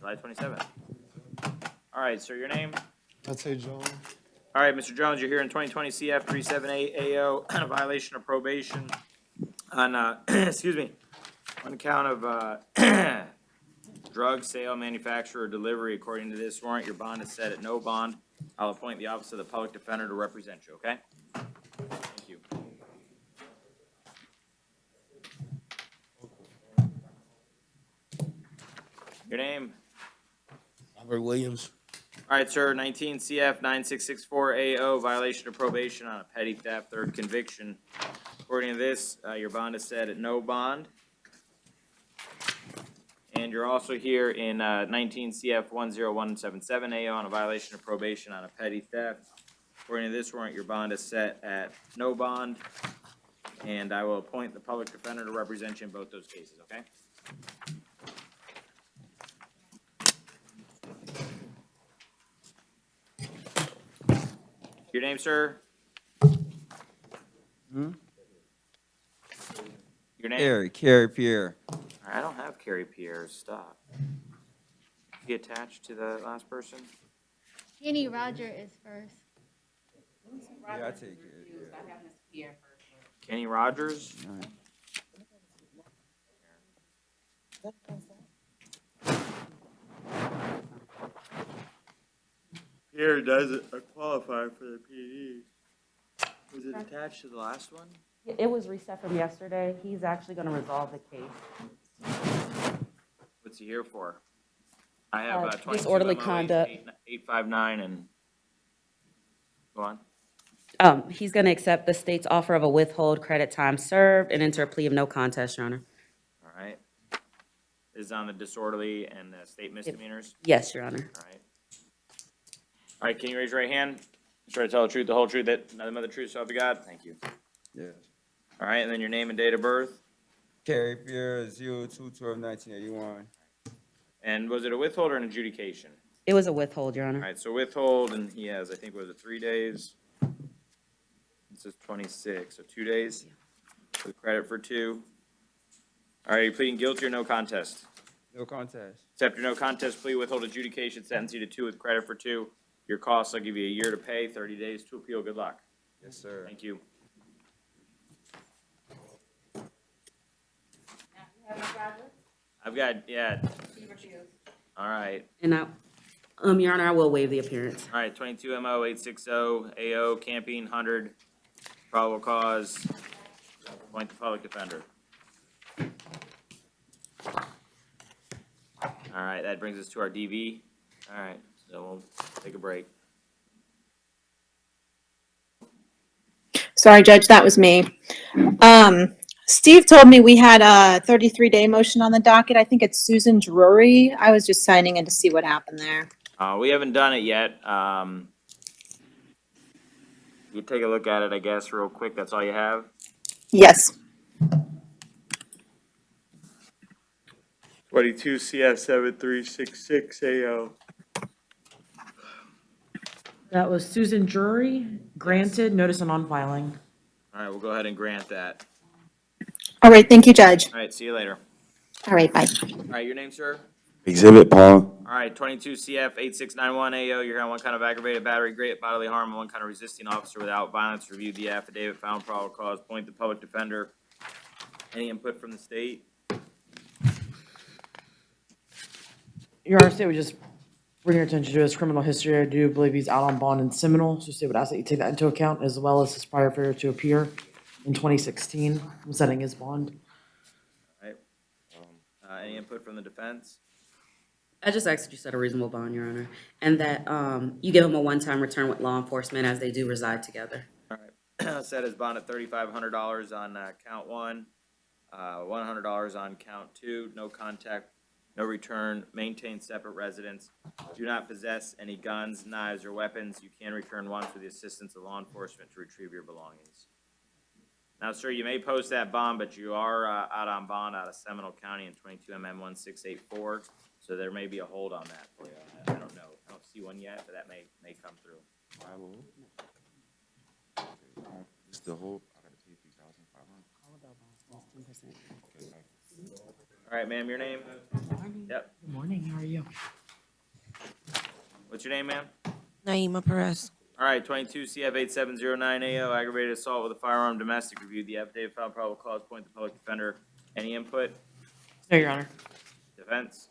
July 27th. All right, sir, your name? I'd say Jones. All right, Mr. Jones, you're here in 2020 CF 378 AO on a violation of probation on, excuse me, on account of drug sale, manufacture, or delivery. According to this warrant, your bond is set at no bond. I'll appoint the Office of the Public Defender to represent you, okay? Thank you. Your name? Robert Williams. All right, sir, 19 CF 9664 AO, violation of probation on a petty theft, third conviction. According to this, your bond is set at no bond. And you're also here in 19 CF 10177 AO on a violation of probation on a petty theft. According to this warrant, your bond is set at no bond. And I will appoint the public defender to represent you in both those cases, okay? Your name, sir? Hmm? Your name? Carrie Pierre. I don't have Carrie Pierre's stuff. Is he attached to the last person? Kenny Roger is first. Yeah, I take it. Yeah. Kenny Rogers? All right. Pierre doesn't qualify for the PD. Was it attached to the last one? It was reset from yesterday. He's actually going to resolve the case. What's he here for? I have 22 disorderly MO conduct. 859 and, go on. He's going to accept the state's offer of a withhold credit time served and enter a plea of no contest, Your Honor. All right. This is on the disorderly and state misdemeanors? Yes, Your Honor. All right. All right, can you raise your right hand? Sure to tell the truth, the whole truth, that nothing but the truth, so help you God? Thank you. Yes. All right, and then your name and date of birth? Carrie Pierre, 02/12/1981. And was it a withhold or an adjudication? It was a withhold, Your All Honor. right, so withhold, and he has, I think, was it 3 days? This is 26, so 2 days with credit for 2. All right, are you pleading guilty or no contest? No contest. Accept your no contest plea, withhold adjudication, sentence you to 2 with credit for 2. Your costs, I'll give you a year to pay, 30 days to appeal. Good luck. Yes, sir. Thank you. I've got, yeah. All right. And Your Honor, I will waive the appearance. All right, 22 MO 860 AO, camping, 100, probable cause, appoint the public defender. All right, that brings us to our DV. All right, so we'll take a break. Sorry, Judge, that was me. Steve told me we had a 33-day motion on the docket. I think it's Susan Drury. I was just signing in to see what happened there. We haven't done it yet. You take a look at it, I guess, real quick. That's all you have? Yes. 22 CF 7366 AO. That was Susan Drury, granted notice of non-filing. All right, we'll go ahead and grant that. All right, thank you, Judge. All right, see you later. All right, bye. All right, your name, sir? Exhibit Paul. All right, 22 CF 8691 AO, you're here on one kind of aggravated battery, great bodily harm, and one kind of resisting officer without violence. Reviewed the affidavit, found probable cause, point the public defender. Any input from the state? Your Honor, state would just bring your attention to his criminal history. I do believe he's out on bond in Seminole, so state would ask that you take that into account, as well as his prior failure to appear in 2016, when setting his bond. All right. Any input from the defense? I just asked that you set a reasonable bond, Your Honor, and that you give him a one-time return with law enforcement as they do reside together. All right. Set his bond at $3,500 on count 1, $100 on count 2, no contact, no return, maintain separate residence, do not possess any guns, knives, or weapons. You can return once with the assistance of law enforcement to retrieve your belongings. Now, sir, you may post that bond, but you are out on bond out of Seminole County in 22 MM 1684, so there may be a hold on that for you. I don't know. I don't see one yet, but that may come through. I will. This is the whole. I gotta pay $3,500. All right, ma'am, your name? Yep. Good morning, how are you? What's your name, ma'am? Naima Perez. All right, 22 CF 8709 AO, aggravated assault with a firearm, domestic. Reviewed the affidavit, found probable cause, point the public defender. Any input? No, Your Honor. Defense?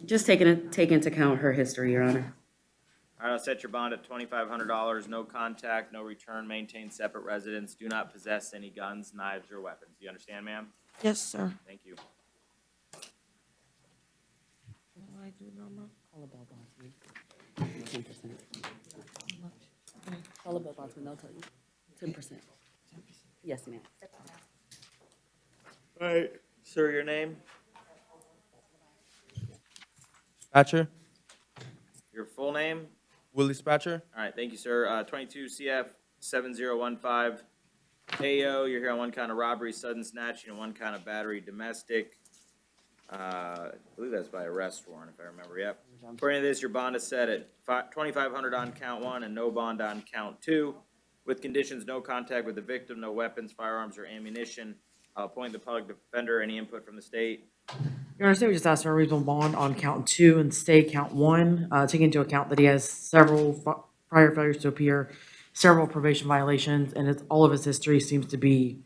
Just take into account her history, Your Honor. All right, I'll set your bond at $2,500. No contact, no return, maintain separate residence. Do not possess any guns, knives, or weapons. Do you understand, ma'am? Yes, sir. Thank you. What do I do, Norma? Call a bail bondsman. 10%. Call a bail bondsman, they'll tell you. 10%. Yes, ma'am. All right, sir, your name? Spatcher, Your full name? Willie Spatcher. All right, thank you, sir. 22 CF 7015 AO, you're here on one count of robbery, sudden snatching, and one count of battery domestic. I believe that's by arrest warrant, if I remember, yep. According to this, your bond is set at $2,500 on count one and no bond on count two. With conditions, no contact with the victim, no weapons, firearms, or ammunition. I'll appoint the public defender. Any input from the state? Your Honor, state we just asked for a reasonable bond on count two and stay count one, taking into account that he has several prior failures to appear, several probation violations, and all of his history seems to be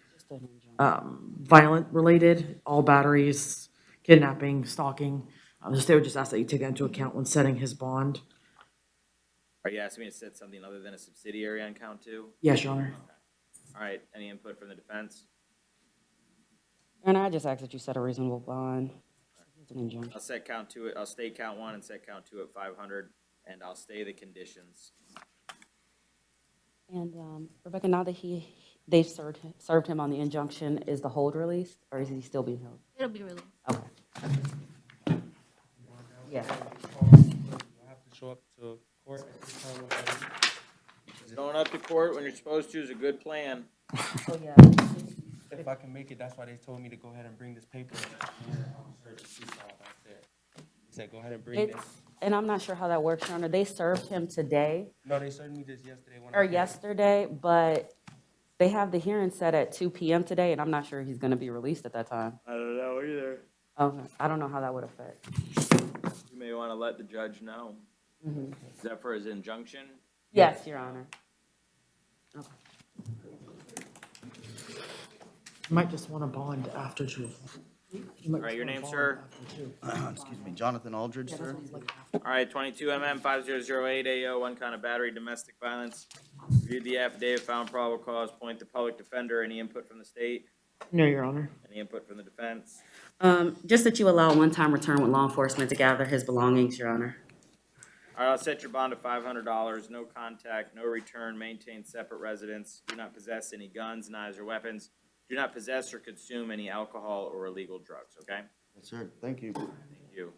violent related, all batteries, kidnapping, stalking. The state would just ask that you take that into account when setting his bond. Are you asking me to set something other than a subsidiary on count two? Yes, Your Honor. All right, any input from the defense? And I just ask that you set a reasonable bond. It's an injunction. I'll set count two, I'll stay count one and set count two at 500, and I'll stay the conditions. And Rebecca, now that they've served him on the injunction, is the hold released, or is he still being held? It'll be released. Okay. Yeah. You have to show up to court every time. Going up to court when you're supposed to is a good plan. Oh, yeah. If I can make it, that's why they told me to go ahead and bring this paper. They said, go ahead and bring this. And I'm not sure how that works, Your Honor. They served him today, No, they served me this yesterday. When I or came. yesterday, but they have the hearing set at 2 p.m. today, and I'm not sure he's gonna be released at that time. I don't know either. Okay, I don't know how that would affect. You may want to let the judge know. Is that for his injunction? Yes, Your Honor. Okay. You might just want a bond after two. All right, your name, sir? Excuse me, Jonathan Aldridge, sir. All right, 22 5008 AO, one count of battery, domestic violence. Reviewed the affidavit, found probable cause, point the public defender. Any input from the state? No, Your Honor. Any input from the defense? Just that you allow a one-time return with law enforcement to gather his belongings, Your Honor. All right, I'll set your bond at $500. No contact, no return, maintain separate residence. Do not possess any guns, knives, or weapons. Do not possess or consume any alcohol or illegal drugs, okay? Yes, sir. Thank you. Thank you.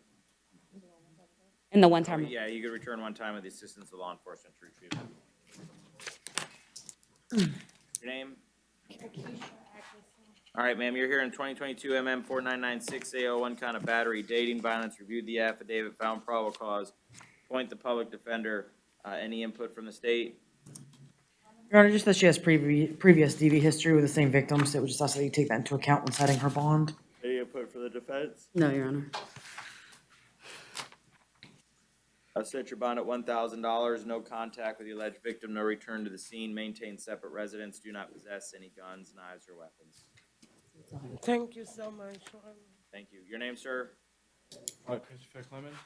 And the one-time. Yeah, you could return one time with the assistance of law enforcement to retrieve it. Your name? All right, ma'am, you're here in 2022 MM 4996 AO, one count of battery, dating, violence. Reviewed the affidavit, found probable cause. Point the public defender. Any input from the state? Your Honor, just that she has previous DV history with the same victims, it would just ask that you take that into account when setting her bond. Any input from the defense? No, Your Honor. I'll set your bond at $1,000. No contact with the alleged victim. No return to the scene. Maintain separate residence. Do not possess any guns, knives, or weapons. Thank you so much. Thank you. Your name, sir? Christopher Clemens.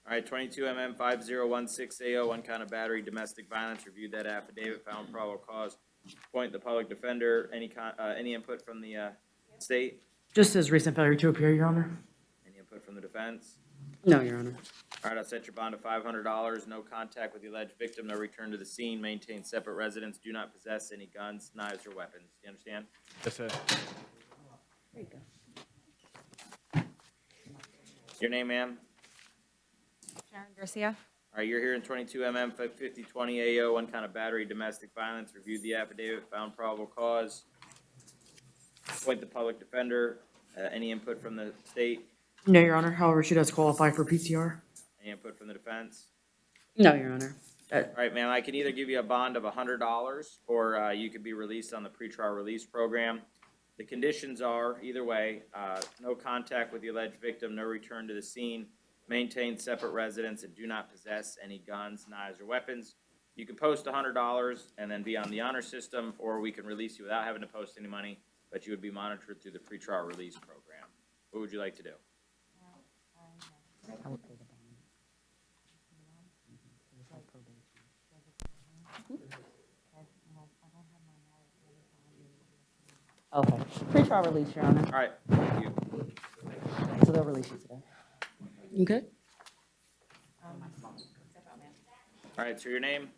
All right, 22 MM 5016 AO, one count of battery, domestic violence. Reviewed that affidavit, found probable cause. Point the public defender. Any input from the state? Just his recent failure to appear, Your Honor. Any input from the defense? No, Your Honor. All right, I'll set your bond at $500. No contact with the alleged victim. No return to the scene. Maintain separate residence. Do not possess any guns, knives, or weapons. Do you understand? Yes, sir. There you go. Your name, ma'am? Sharon Garcia. All right, you're here in 22 MM 5020 AO, one count of battery, domestic violence. Reviewed the affidavit, found probable cause. Appoint the public defender. Any input from the state? No, Your Honor. However, she does qualify for PTR. Any input from the defense? No, Your Honor. All right, ma'am, I can either give you a bond of $100 or you could be released on the pretrial release program. The conditions are, either way, no contact with the alleged victim, no return to the scene, maintain separate residence, and do not possess any guns, knives, or weapons. You can post $100 and then be on the honor system, or we can release you without having to post any money, but you would be monitored through the pretrial release program. What would you like to do? Okay. Pre-trial release, Your Honor. All right, thank you. So they'll release you today. Okay. All right, so your name?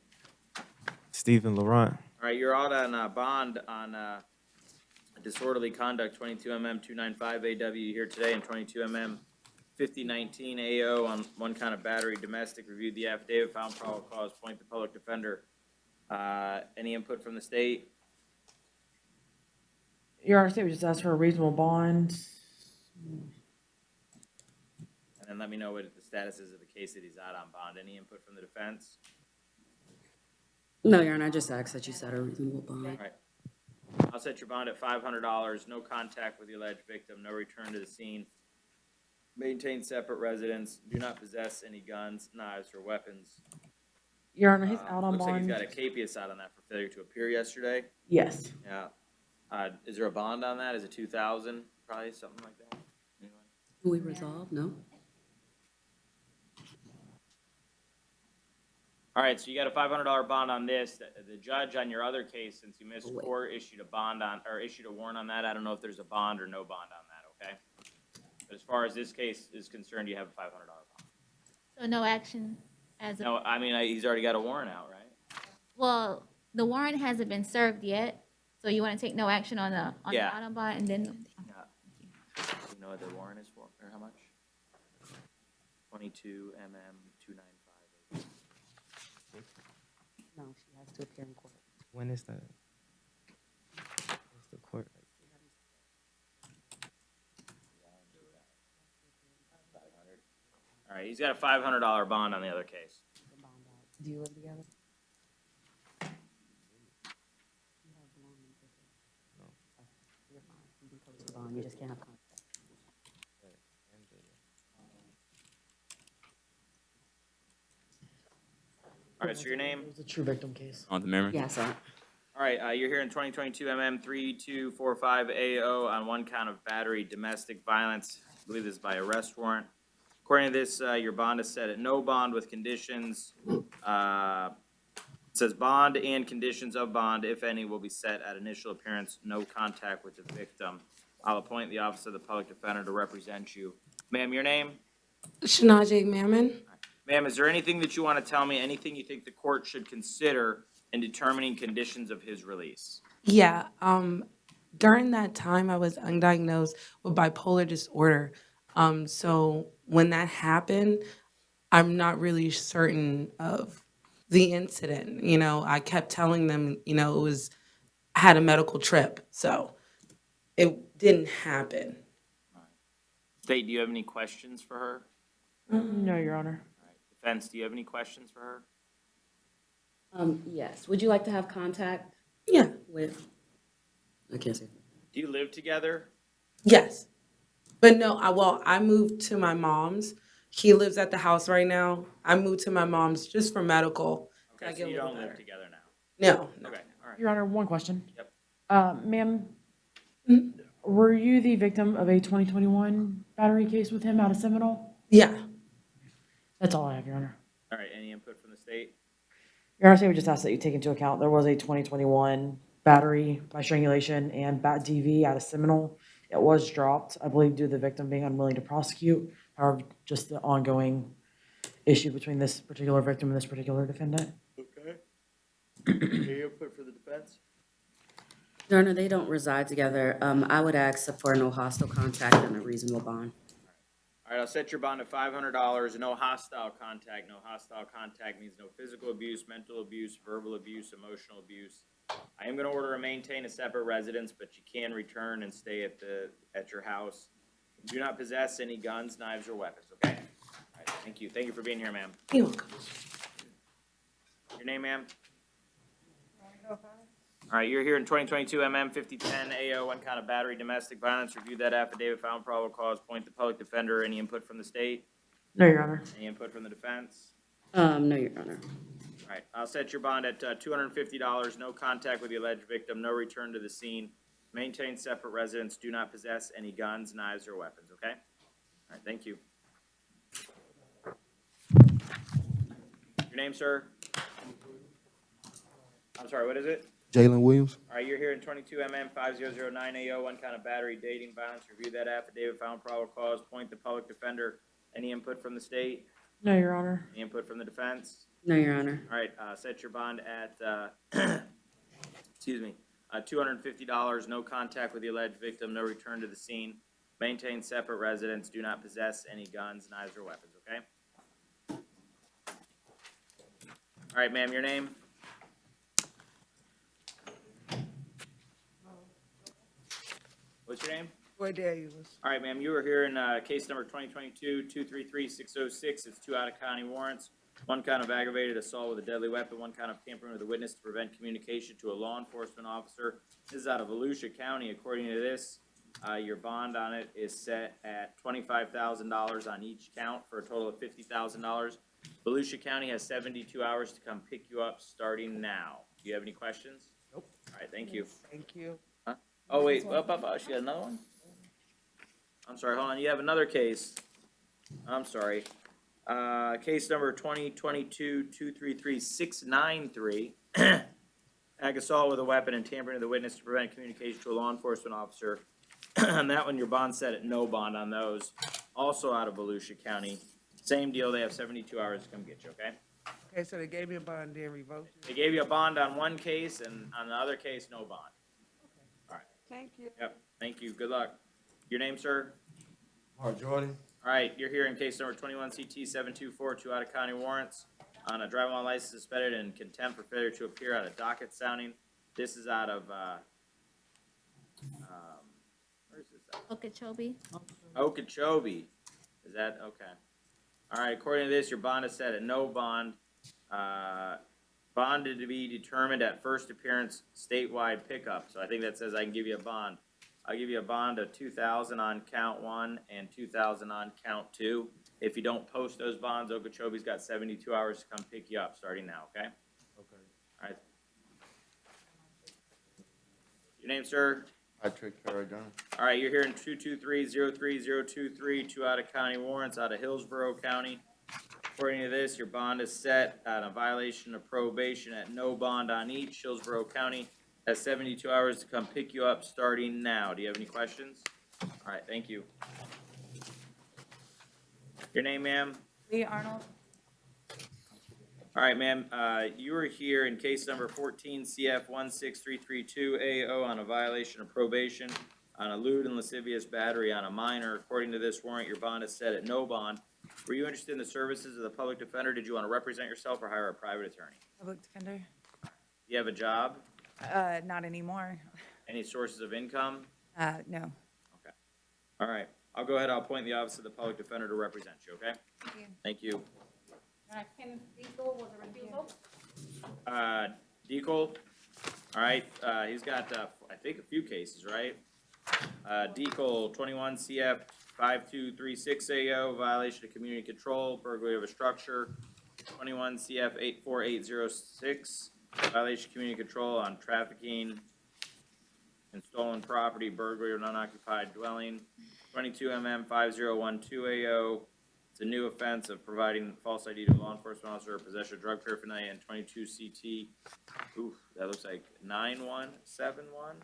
Stephen Laurent. All right, you're out on bond on disorderly conduct, 22 mm 295 AW here today, and 22 mm 5019 AO on one count of battery domestic. Reviewed the affidavit, found probable cause, point the public defender. Any input from the state? Your Honor, state we just asked for a reasonable bond. And then let me know what the status is of the case that he's out on bond. Any input from the defense? No, Your Honor, I just asked that you set a reasonable bond. All right. I'll set your bond at $500, no contact with the alleged victim, no return to the scene. Maintain separate residence, do not possess any guns, knives, or weapons. Your Honor, he's out on Looks like he's bond. got a capias out on that for failure to appear yesterday. Yes. Yeah. Is there a bond on that? Is it 2,000, probably, something like that? Anyone? We resolve, no? All right, so you got a $500 bond on this. The judge on your other case, since you missed Wait. court, issued a bond on, or issued a warrant on that. I don't know if there's a bond or no bond on that, okay? But as far as this case is concerned, you have a $500 bond. So no action as of, No, I mean, he's already got a warrant out, right? well, the warrant hasn't been served yet, so you want to take no action on the Yeah. bottom bond and then, You know what the warrant is for, or how much? 22 mm 295. No, she has to appear in court. When is that? What's the court? All right, he's got a $500 bond on the other case. Do you live together? No. You're fine. You can post the bond, you just can't have contact. All right, so your name? It was a true victim case. On the memory? Yeah, sir. All right, you're here in 2022 MM 3245 AO on one count of battery domestic violence. I believe this is by arrest warrant. According to this, your bond is set at no bond with conditions. It says bond and conditions of bond, if any, will be set at initial appearance, no contact with the victim. I'll appoint the Office of the Public Defender to represent you. Ma'am, your name? Shanaje Merriman. Ma'am, is there anything that you want to tell me, anything you think the court should consider in determining conditions of his release? Yeah, during that time, I was undiagnosed with bipolar disorder. So when that happened, I'm not really certain of the incident. You know, I kept telling them, you know, I had a medical trip, so it didn't happen. State, do you have any questions for her? No, Your Honor. All right. Defense, do you have any questions for her? Yes. Would you like to have contact Yeah, with? I can't say. Do you live together? yes. But no, I moved to my mom's. He lives at the house right now. I moved to my mom's just for medical. I Okay, so get a you little don't live better. together now? No, no. Okay, all right. Your Honor, one question. Yep. Ma'am, Mhm. were you the victim of a 2021 battery case with him out of Seminole? Yeah. That's all I have, Your Honor. All right, any input from the state? Your Honor, state we just asked that you take into account, there was a 2021 battery by strangulation and bat DV out of Seminole. It was dropped, I believe, due to the victim being unwilling to prosecute. However, just the ongoing issue between this particular victim and this particular defendant. Okay. Any input for the defense? Your Honor, they don't reside together. I would ask for no hostile contact and a reasonable bond. All right, I'll set your bond at $500, no hostile contact. No hostile contact means no physical abuse, mental abuse, verbal abuse, emotional abuse. I am gonna order and maintain a separate residence, but you can return and stay at your house. Do not possess any guns, knives, or weapons, okay? All right, thank you. Thank you for being here, ma'am. You're welcome. Your name, ma'am? All right, you're here in 2022 MM 5010 AO, one count of battery, domestic violence. Review that affidavit, found probable cause, point the public defender. Any input from the state? No, Your Honor. Any input from the defense? No, Your Honor. All right, I'll set your bond at $250, no contact with the alleged victim, no return to the scene. Maintain separate residence, do not possess any guns, knives, or weapons, okay? All right, thank you. Your name, sir? I'm sorry, what is it? Jalen Williams? All right, you're here in 22 MM 5009 AO, one count of battery, dating, violence. Review that affidavit, found probable cause, point the public defender. Any input from the state? No, Your Honor. Any input from the defense? No, Your Honor. All right, set your bond at, excuse me, $250, no contact with the alleged victim, no return to the scene. Maintain separate residence, do not possess any guns, knives, or weapons, okay? All right, ma'am, your name? What's your name? Cordelia. All right, ma'am, you were here in case number 2022-233-606. It's 2 out-of-county warrants. 1 count of aggravated assault with a deadly weapon, 1 count of tampering with a witness to prevent communication to a law enforcement officer. This is out of Volusia County. According to this, your bond on it is set at $25,000 on each count for a total of $50,000. Volusia County has 72 hours to come pick you up starting now. Do you have any questions? Nope. All right, thank you. Thank you. Oh, wait, she got another one? I'm sorry, hold on, you have another case. I'm sorry. Case number 2022-233-693. Ag assault with a weapon and tampering with a witness to prevent communication to a law enforcement officer. On that one, your bond set at no bond on those. Also out of Volusia County. Same deal, they have 72 hours to come get you, okay? Okay, so they gave me a bond, then revoked it? They gave you a bond on one case, and on the other case, no bond. Thank you. Yep, thank you, good luck. Your name, sir? Mark Jordan? All right, you're here in case number 21CT-724, 2 out-of-county warrants on a driving while license suspended and contempt for failure to appear at a docket sounding. This is out of, where is this at? Okeechobee. Okeechobee. Is that, okay. All right, according to this, your bond is set at no bond. Bonded to be determined at first appearance statewide pickup. So I think that says I can give you a bond. I'll give you a bond of $2,000 on count 1 and $2,000 on count 2. If you don't post those bonds, Okeechobee's got 72 hours to come pick you up starting now, okay? Okay. All right. Your name, sir? Patrick Carradine. All right, you're here in 223-03023, 2 out-of-county warrants out of Hillsborough County. According to this, your bond is set at a violation of probation at no bond on each. Hillsborough County has 72 hours to come pick you up starting now. Do you have any questions? All right, thank you. Your name, ma'am? Lee Arnold. All right, ma'am, you were here in case number 14 CF 16332 AO on a violation of probation on a lewd and lascivious battery on a minor. According to this warrant, your bond is set at no bond. Were you interested in the services of the public defender? Did you want to represent yourself or hire a private attorney? Public defender. Do you have a job? Not anymore. Any sources of income? No. Okay. All right, I'll go ahead, I'll appoint the office of the public defender to represent you, okay? Thank you. Thank you. Kenneth Diesel was a refusal. Decal, all right, he's got, I think a few cases, right? Decal, 21 CF 5236 AO, violation of community control, burglary of a structure. 21 CF 84806, violation of community control on trafficking and stolen property, burglary of non-occupied dwelling. 22 MM 5012 AO, it's a new offense of providing false ID to a law enforcement officer or possession of drug paraphernalia. And 22 CT, oof, that looks like 9171.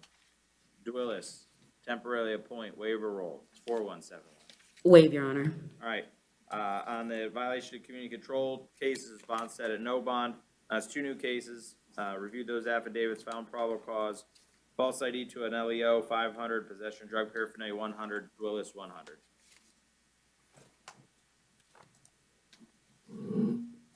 Duelis, temporarily appoint, waiver roll. It's 4171. Waive, Your Honor. All right, on the violation of community control cases, bond set at no bond. That's 2 new cases. Reviewed those affidavits, found probable cause. False ID to an LEO, 500. Possession of drug paraphernalia, 100. Duelis, 100.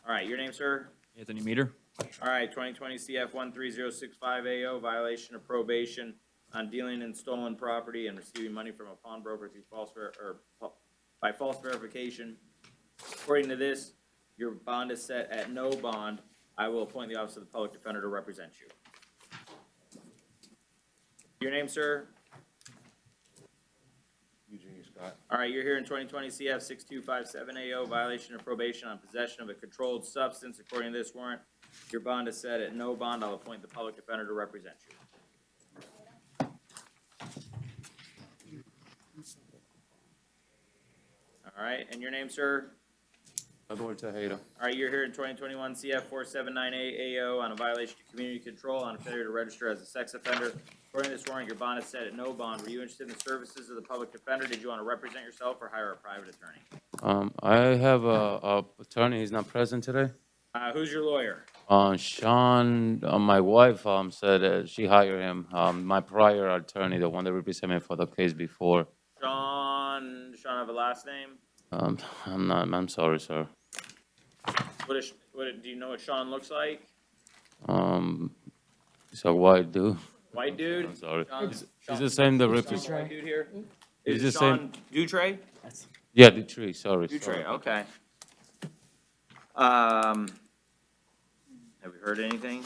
All right, your name, sir? Anthony Meter. All right, 2020 CF 13065 AO, violation of probation on dealing in stolen property and receiving money from a pawnbroker through by false verification. According to this, your bond is set at no bond. I will appoint the office of the public defender to represent you. Your name, sir? Eugene Scott. All right, you're here in 2020 CF 6257AO, violation of probation on possession of a controlled substance. According to this warrant, your bond is set at no bond. I'll appoint the public defender to represent you. All right, and your name, sir? Edward Tejeda. All right, you're here in 2021 CF 479AO on a violation of community control on a failure to register as a sex offender. According to this warrant, your bond is set at no bond. Were you interested in the services of the public defender? Did you want to represent yourself or hire a private attorney? I have a attorney. He's not present today. Who's your lawyer? Sean, my wife said she hired him. My prior attorney, the one that represented me for the case before. Sean have a last name? I'm sorry, sir. Do you know what Sean looks like? He's a white dude. White dude? I'm sorry. Sean- He's Sean- the same that Sean, represents. white dude here? He's Is the it same. Sean Dutre? Yeah, the tree. Sorry. Dutre, okay. Have we heard anything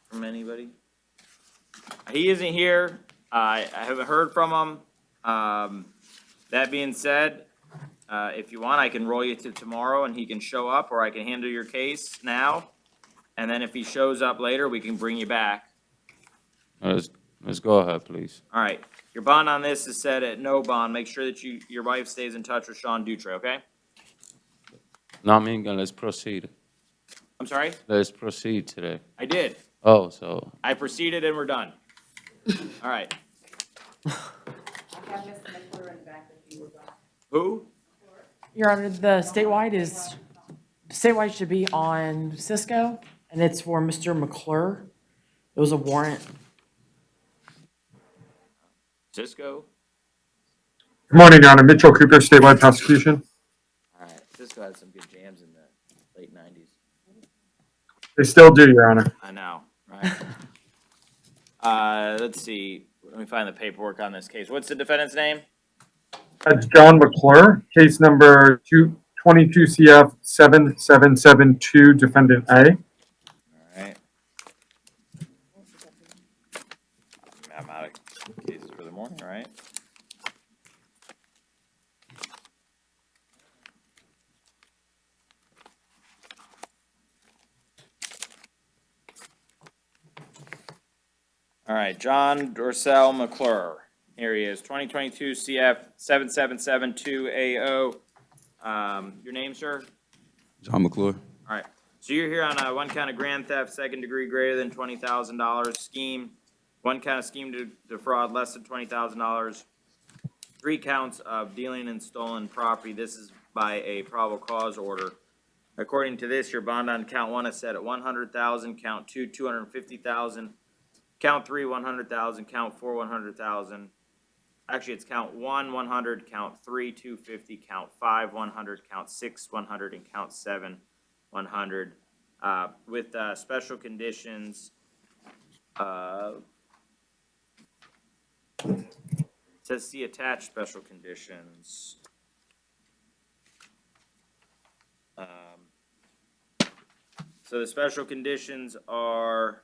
from anybody? He isn't here. I haven't heard from him. That being said, if you want, I can roll you to tomorrow and he can show up, or I can handle your case now. And then if he shows up later, we can bring you back. Let's go ahead, please. All right, your bond on this is set at no bond. Make sure that your wife stays in touch with Sean Dutre, okay? No, I mean, let's proceed. I'm sorry? Let's proceed today. I did. Oh, so I proceeded and we're done. All right. Who? Your Honor, the statewide should be on Cisco, and it's for Mr. McClure. It was a warrant. Cisco? Good morning, Your Honor. Mitchell Cooper, statewide prosecution. All right, Cisco had some good jams in the late 90s. They still do, Your Honor. I know, right? Let's see. Let me find the paperwork on this case. What's the defendant's name? That's John McClure, case number 22 CF 7772, defendant A. All right. I'm out of cases for the morning, all right? All right, John Dorsell McClure. Here he is, 2022 CF 7772AO. Your name, sir? John McClure. All right, so you're here on one count of grand theft, second degree greater than $20,000 scheme, one count of scheme to defraud less than $20,000, 3 counts of dealing in stolen property. This is by a probable cause order. According to this, your bond on count 1 is set at $100,000, count 2, $250,000, count 3, $100,000, count 4, $100,000. Actually, it's count 1, 100, count 3, 250, count 5, 100, count 6, 100, and count 7, 100, with special conditions. It says see attached special conditions. So the special conditions are: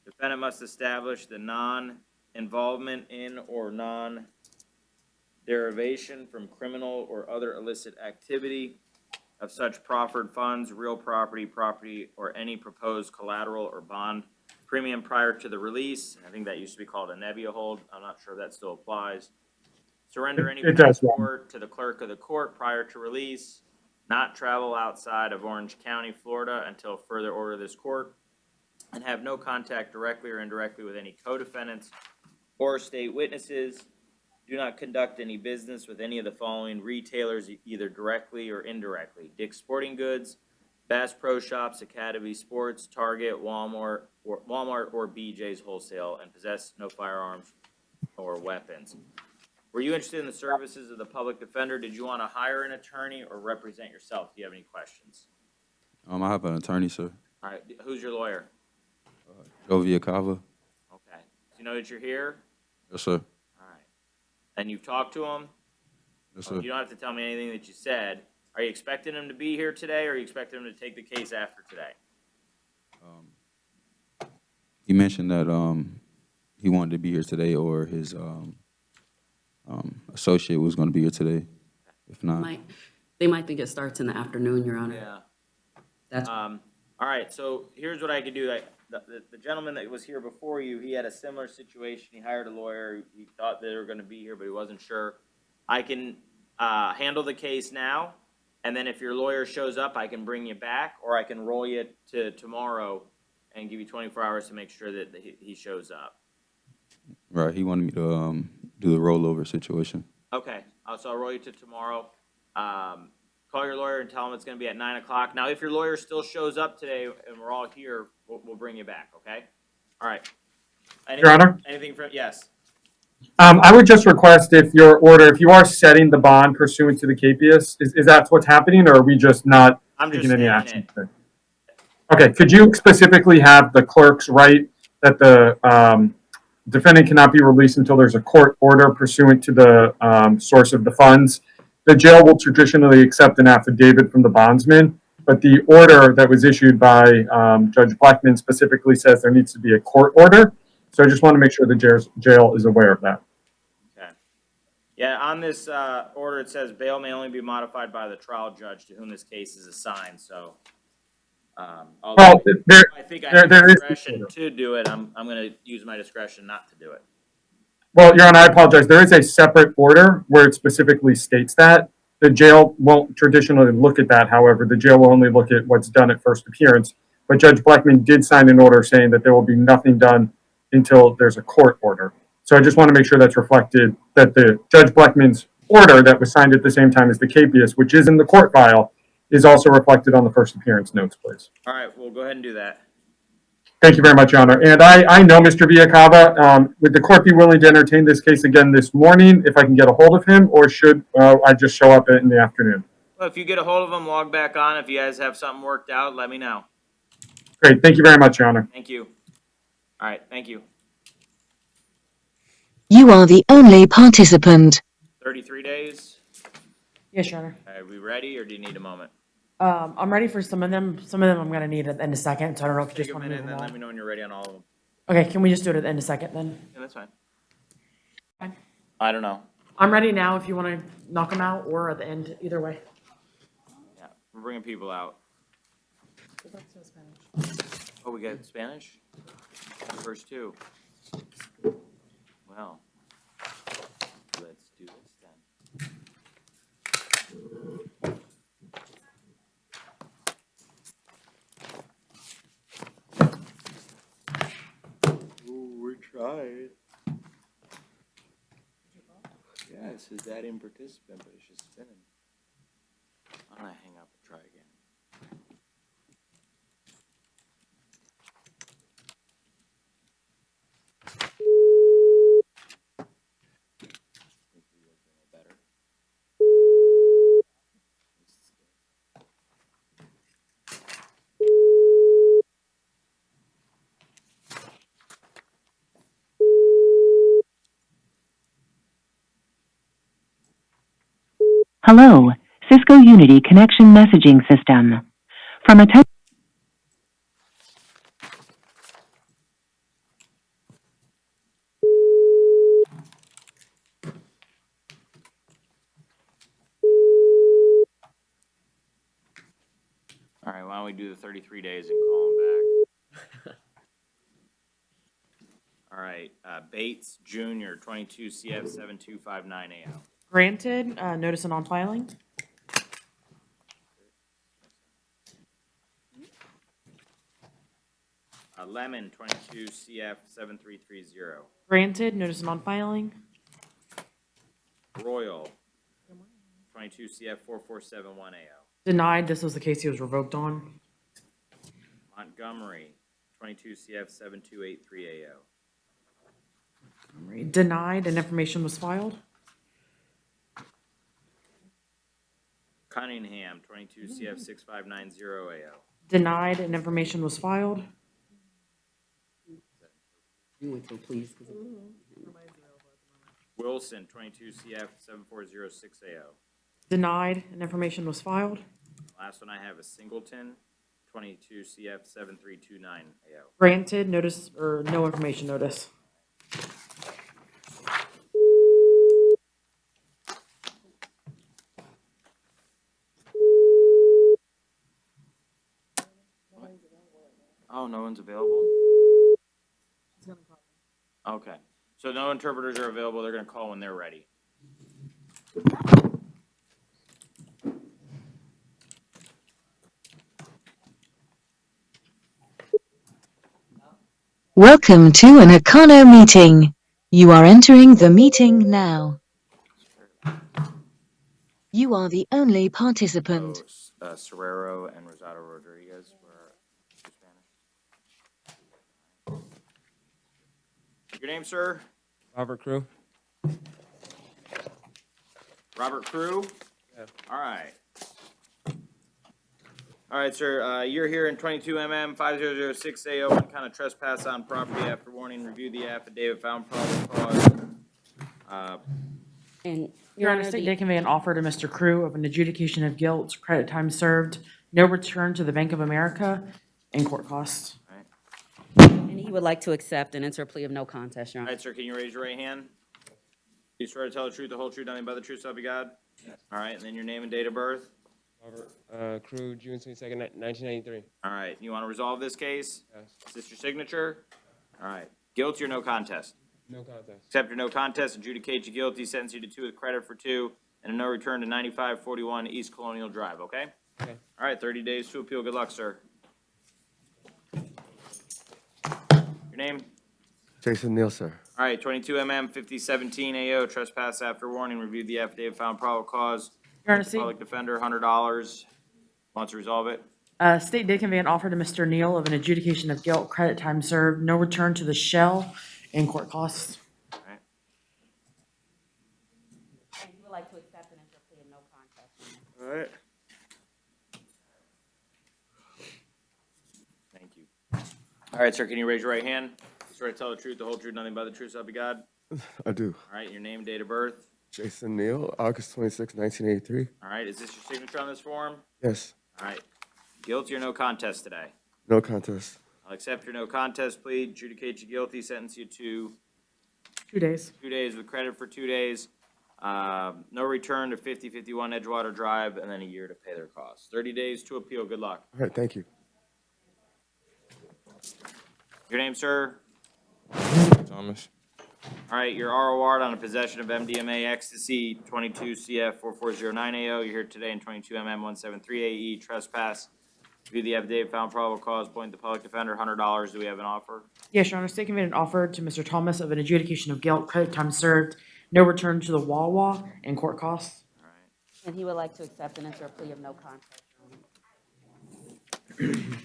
defendant must establish the non-involvement in or non-derivation from criminal or other illicit activity of such proffered funds, real property, or any proposed collateral or bond premium prior to the release. I think that used to be called a nebula hold. I'm not sure if that still applies. Surrender any It does, yeah. report to the clerk of the court prior to release. Not travel outside of Orange County, Florida until further order of this court. And have no contact directly or indirectly with any co-defendants or state witnesses. Do not conduct any business with any of the following retailers, either directly or indirectly: Dick's Sporting Goods, Bass Pro Shops, Academy Sports, Target, Walmart, or BJ's Wholesale, and possess no firearms or weapons. Were you interested in the services of the public defender? Did you want to hire an attorney or represent yourself? Do you have any questions? I have an attorney, sir. All right, who's your lawyer? Jovia Cava. Okay. Do you know that you're here? Yes, sir. All right. And you've talked to him? Yes, sir. You don't have to tell me anything that you said. Are you expecting him to be here today, or are you expecting him to take the case after today? He mentioned that he wanted to be here today, or his associate was going to be here today. If not, They might think it starts in the afternoon, Your Honor. Yeah. That's, All right, so here's what I could do. The gentleman that was here before you, he had a similar situation. He hired a lawyer. He thought they were gonna be here, but he wasn't sure. I can, handle the case now, and then if your lawyer shows up, I can bring you back, or I can roll you to tomorrow and give you 24 hours to make sure that he shows up. right? He wanted me to do the rollover situation. Okay, so I'll roll you to tomorrow. Call your lawyer and tell him it's gonna be at 9 o'clock. Now, if your lawyer still shows up today and we're all here, we'll bring you back, okay? All right. Your Honor? Anything from, yes? I would just request if if you are setting the bond pursuant to the capias, is that what's happening, or are we just not I'm just taking any stating action it. today? Okay, could you specifically have the clerks write that the defendant cannot be released until there's a court order pursuant to the source of the funds? The jail will traditionally accept an affidavit from the bondsman, but the order that was issued by Judge Blackman specifically says there needs to be a court order. So I just want to make sure the jail is aware of that. Okay. Yeah, on this order, it says bail may only be modified by the trial judge to whom this case is assigned, so. Well, I think I have there is- discretion to do it. I'm gonna use my discretion not to do it. Well, Your Honor, I apologize. There is a separate order where it specifically states that. The jail won't traditionally look at that, however. The jail will only look at what's done at first appearance. But Judge Blackman did sign an order saying that there will be nothing done until there's a court order. So I just want to make sure that's reflected, that the Judge Blackman's order that was signed at the same time as the capias, which is in the court file, is also reflected on the first appearance notes, please. All right, we'll go ahead and do that. Thank you very much, Your Honor. And I know Mr. Villacava. Would the court be willing to entertain this case again this morning if I can get a hold of him, or should I just show up in the afternoon? Well, if you get a hold of him, log back on. If you guys have something worked out, let me know. Great. Thank you very much, Your Honor. Thank you. All right, thank you. You are the only participant. 33 days. Yes, Your Honor. Are we ready, or do you need a moment? I'm ready for some of them. Some of them I'm gonna need at the end of second, so I don't know if you Take just a want to minute move and them then let on. me know when you're ready on all of them. Okay, can we just do it at the end of second then? Yeah, that's fine. Fine. I don't know. I'm ready now if you want to knock them out or at the end, either way. Yeah, we're bringing people out. Oh, we got Spanish? First two. Well, let's do this then. Ooh, we tried. Yeah, it says add in participant, but it's just spinning. Why don't I hang up and try again? Think we will bring it better. Hello, Cisco Unity Connection Messaging System. From a All right, why don't we do the 33 days and call him back? All right, Bates Jr., 22 CF 7259 AO. Granted, notice of non-filing. Lemon, 22 CF 7330. Granted, notice of non-filing. Royal, 22 CF 4471 AO. Denied, this was the case he was revoked on. Montgomery, 22 CF 7283 AO. Denied, and information was filed. Cunningham, 22 CF 6590 AO. Denied, and information was filed. You wait till please. Wilson, 22 CF 7406 AO. Denied, and information was filed. Last one I have is Singleton, 22 CF 7329 AO. Granted, notice, or no information notice. one's available? Okay, so no interpreters are available, they're gonna call when they're ready. Welcome to an Econo meeting. You are entering the meeting now. You are the only participant. So, Serrero and Rosado Rodriguez were Spanish. Your name, sir? Robert Crew? Robert Crew? Yeah. All right. All right, sir, you're here in 22 MM 5006 AO on kind of trespass on property after warning. Review the affidavit, found probable cause. And Your Honor, state day convey an offer to Mr. Crew of an adjudication of guilt, credit time served, no return to the Bank of America, and court costs. And he would like to accept and enter a plea of no contest, Your All Honor. right, sir, can you raise your right hand? Do you swear to tell the truth, the whole truth, nothing but the truth, so help you God? All right, and then your name and date of birth? Robert Crew, June 22nd, 1993. All right, you want to resolve this case? Yes. Is this your signature? All right, guilty or no contest? No contest. Accept or no contest, adjudicate you guilty, sentence you to 2 with credit for 2, and a no return to 9541 East Colonial Drive, okay? Okay. All right, 30 days to appeal. Good luck, sir. Your name? Jason Neal, sir. All right, 22 MM 5017 AO, trespass after warning. Reviewed the affidavit, found probable cause. Your Honor, state, Public defender, $100. Wants to resolve it? state day convey an offer to Mr. Neal of an adjudication of guilt, credit time served, no return to the shell, and court costs. All right. And he would like to accept and enter a plea of no contest. All right. Thank you. All right, sir, can you raise your right hand? Swear to tell the truth, the whole truth, nothing but the truth, so help you God? I do. All right, your name, date of birth? Jason Neal, August 26, 1983. All right, is this your signature on this form? Yes. All right. Guilty or no contest today? No contest. I'll accept your no contest plea, adjudicate you guilty, sentence you to 2 days. 2 days with credit for 2 days. No return to 5051 Edgewater Drive, and then a year to pay their costs. 30 days to appeal. Good luck. All right, thank you. Your name, sir? Thomas. All right, you're ROR'd on a possession of MDMA ecstasy, 22 CF 4409 AO. You're here today in 22 MM 173 AE, trespass. View the affidavit, found probable cause, point the public defender, $100. Do we have an offer? Yes, Your Honor, state convey an offer to Mr. Thomas of an adjudication of guilt, credit time served, no return to the Wawa, and court costs. All right. And he would like to accept and enter a plea of no contest, Your Honor.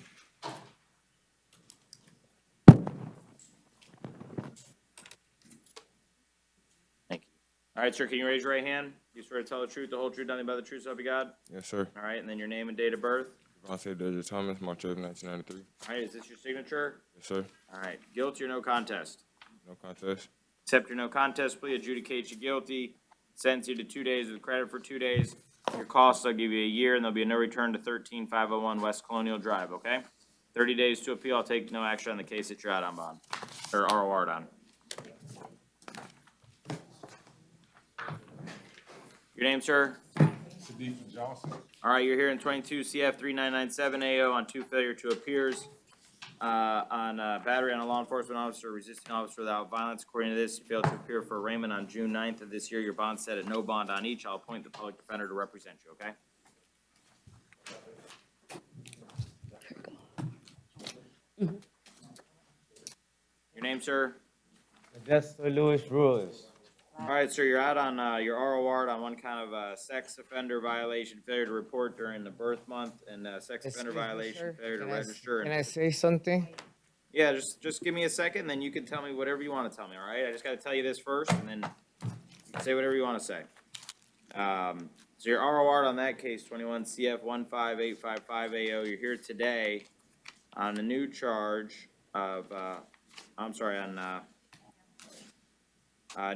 Thank you. All right, sir, can you raise your right hand? You swear to tell the truth, the whole truth, nothing but the truth, so help you God? Yes, sir. All right, and then your name and date of birth? Devontae Deja Thomas, March 8, 1993. All right, is this your signature? Yes, sir. All right, guilty or no contest? No contest. Accept your no contest plea, adjudicate you guilty, sentence you to 2 days with credit for 2 days. Your costs, I'll give you a year, and there'll be a no return to 13501 West Colonial Drive, okay? 30 days to appeal. I'll take no action on the case that you're out on bond, or ROR'd on. Your name, sir? Sadiq Johnson. All right, you're here in 22 CF 3997 AO on 2 failure to appears. On battery on a law enforcement officer, resisting officer without violence. According to this, you failed to appear for arraignment on June 9th of this year. Your bond set at no bond on each. I'll appoint the public defender to represent you, okay? Your name, sir? Modesto Luis Ruiz. All right, sir, you're out on your ROR on one kind of sex offender violation, failure to report during the birth month, and sex offender Excuse me, violation, sir. failure to Can I- register. Can I say something? Yeah, just give me a second, then you can tell me whatever you want to tell me, all right? I just got to tell you this first, and then you can say whatever you want to say. So your ROR on that case, 21 CF 15855 AO, you're here today on a new charge of,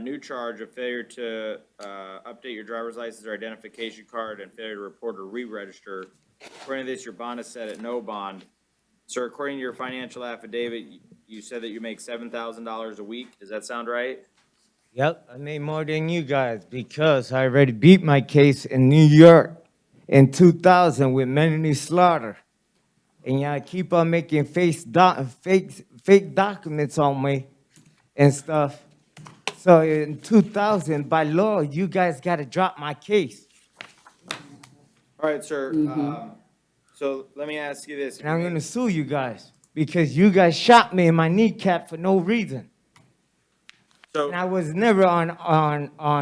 new charge of failure to update your driver's license or identification card and failure to report or re-register. According to this, your bond is set at no bond. Sir, according to your financial affidavit, you said that you make $7,000 a week. Does that sound right? Yep, I made more than you guys because I already beat my case in New York in 2000 with Melanie Slaughter. and y'all keep on making fake documents on me and stuff. So in 2000, by law, you guys got to drop my case. All right, sir. So let me ask you this. And I'm going to sue you guys because you guys shot me in my kneecap for no reason. So, And I was never on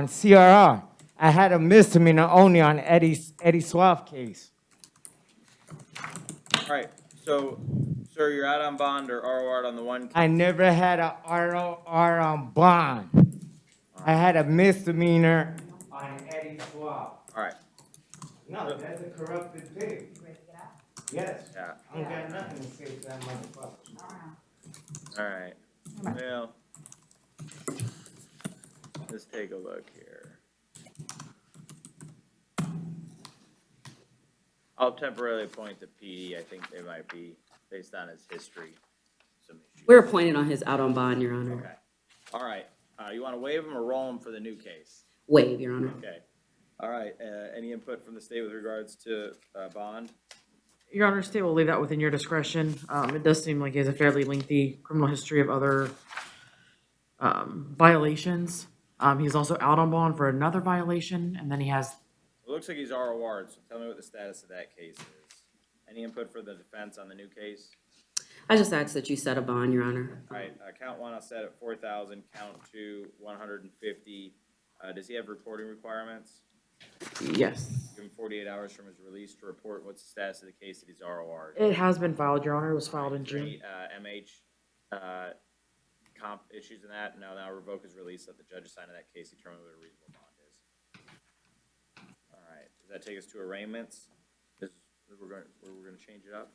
CRR. I had a misdemeanor only on Eddie Suave case. all right. So, sir, you're out on bond or ROR on the one. I never had a ROR on bond. I had a misdemeanor on Eddie Suave. All right. No, that's a corrupted pig. Yes. Yeah. I don't got nothing to say to that motherfucker. All right. Well, let's take a look here. I'll temporarily appoint the PD. I think they might be, based on his history, some issues. We're appointed on his out on bond, Your Honor. Okay. All right. You want to waive him or roll him for the new case? Waive, Your Honor. Okay. All right. Any input from the state with regards to bond? Your Honor, state will leave that within your discretion. It does seem like he has a fairly lengthy criminal history of other violations. He's also out on bond for another violation, and then he has. It looks like he's ROR'd, so tell me what the status of that case is. Any input for the defense on the new case? I just ask that you set a bond, Your Honor. All right, count one, I'll set at 4,000, count two, 150. Does he have reporting requirements? Yes. Give him 48 hours from his release to report what's the status of the case that he's ROR'd. It has been filed, Your Honor. It was filed in June. Any, comp issues in that? No, now revoke his release, let the judge assign to that case, determine what a reasonable bond is. All right, does that take us to arraignments? We're gonna change it up.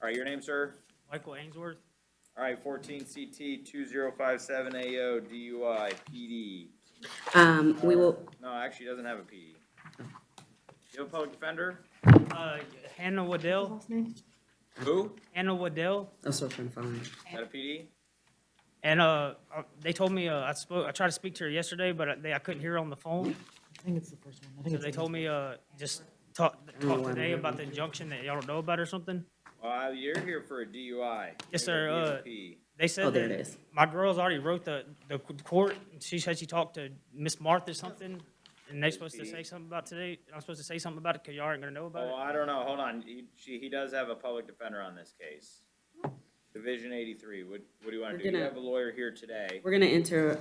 All right, your name, sir? Michael Ainsworth. All right, 14 CT 2057 AO DUI PD. We will. No, actually, he doesn't have a PD. You have a public defender? Hannah Waddell. Who? Hannah Waddell. That's what I'm trying to find. Is that a PD? And they told me I tried to speak to her yesterday, but I couldn't hear her on the phone. I think it's the first one. I think So it's they the told me just talk today about the injunction that y'all don't know about or something. Well, you're here for a DUI. Yes, You're sir. a DUP. They said Oh, there that it is. my girls already wrote the court. She said she talked to Miss Martha or something, and they supposed to say something about today. I'm supposed to say something about it because y'all aren't gonna know about Oh, it. I don't know. Hold on. He does have a public defender on this case. Division 83. What do you want to do? You have a lawyer here today. We're gonna enter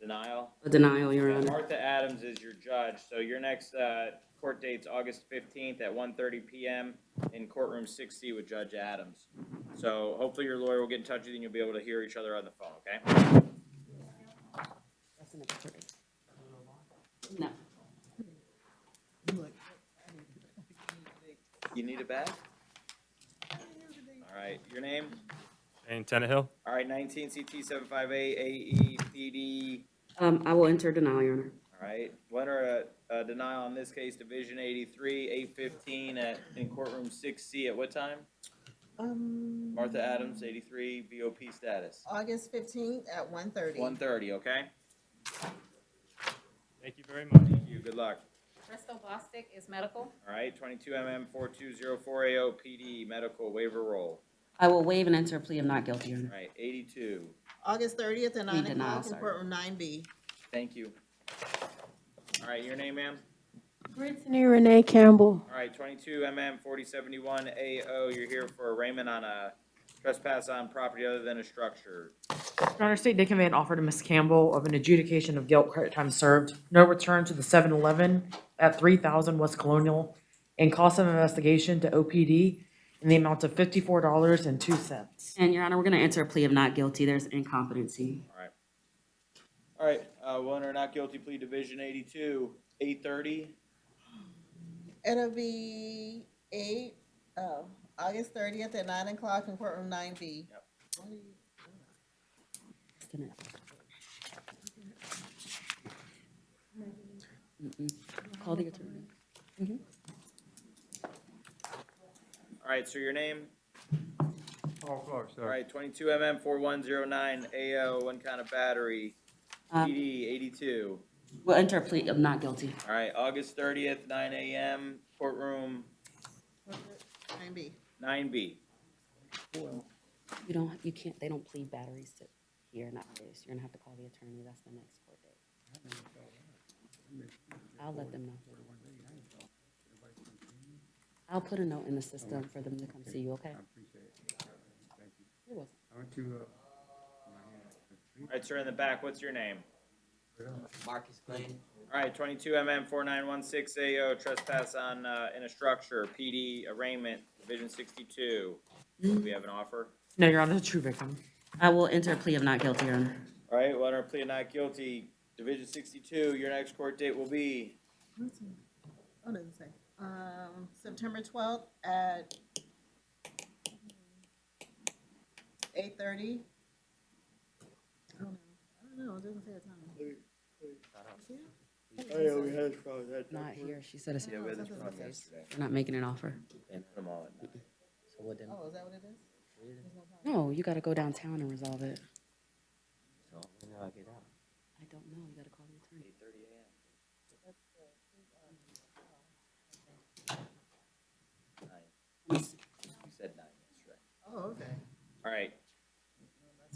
Denial? a denial, Your Honor. Martha Adams is your judge, so your next court date's August 15th at 1:30 p.m. in courtroom 6C with Judge Adams. So hopefully your lawyer will get in touch with you and you'll be able to hear each other on the phone, okay? No. You need it back? All right, your name? And Tannehill? All right, 19 CT 758 AE PD. I will enter denial, Your Honor. All right, letter a denial on this case, Division 83, 815 in courtroom 6C at what time? Martha Adams, 83, VOP status. August 15th at 1:30. 1:30, okay? Thank you very much. Thank you, good luck. Crystal Bostic is medical. All right, 22MM 4204 AO PD, medical waiver roll. I will waive and enter a plea of not guilty, Your Honor. All right, 82. August 30th at 9 denial, o'clock in sorry. courtroom 9B. Thank you. All right, your name, ma'am? Brittany Renee Campbell. All right, 22MM 4071 AO, you're here for arraignment on a trespass on property other than a structure. Your Honor, state day conveyed an offer to Ms. Campbell of an adjudication of guilt, credit time served, no return to the 7-Eleven at 3000 West Colonial, and cost of investigation to OPD in the amount of $54.02. And Your Honor, we're gonna enter a plea of not guilty. There's incompetency. All right. All right, one or not guilty plea, Division 82, 8:30. It'll be August 30th at 9 o'clock in courtroom 9B. Yep. Call the attorney. All right, so your name? Oh, sorry. All right, 22MM 4109 AO, one count of battery, PD 82. We'll enter a plea of not guilty. All right, August 30th, 9 a.m., courtroom 9B. 9B. You can't, they don't plead batteries to here, not this. You're gonna have to call the attorney. That's the next court date. I'll let them know. I'll put a note in the system for them to come see you, okay? You're welcome. All right, sir, in the back, what's your name? Marcus Glenn. All right, 22 MM 4916 AO, trespass on, in a structure, PD arraignment, Division 62. Do we have an offer? No, Your Honor, the true victim. I will enter a plea of not guilty, Your Honor. All right, well, under plea of not guilty, Division 62, your next court date will be? What does it say? September 12th at 8:30. I don't know, it doesn't say a time. Oh, yeah, we had this problem. Not here. She said it's. Yeah, we had this problem yesterday. We're not making an offer. And put them all in. So what then? Oh, is that what it is? No, you gotta go downtown and resolve it. So when do I get out? I don't know. You gotta call the attorney. 8:30 AM. You said 9 yesterday. Oh, okay. All right.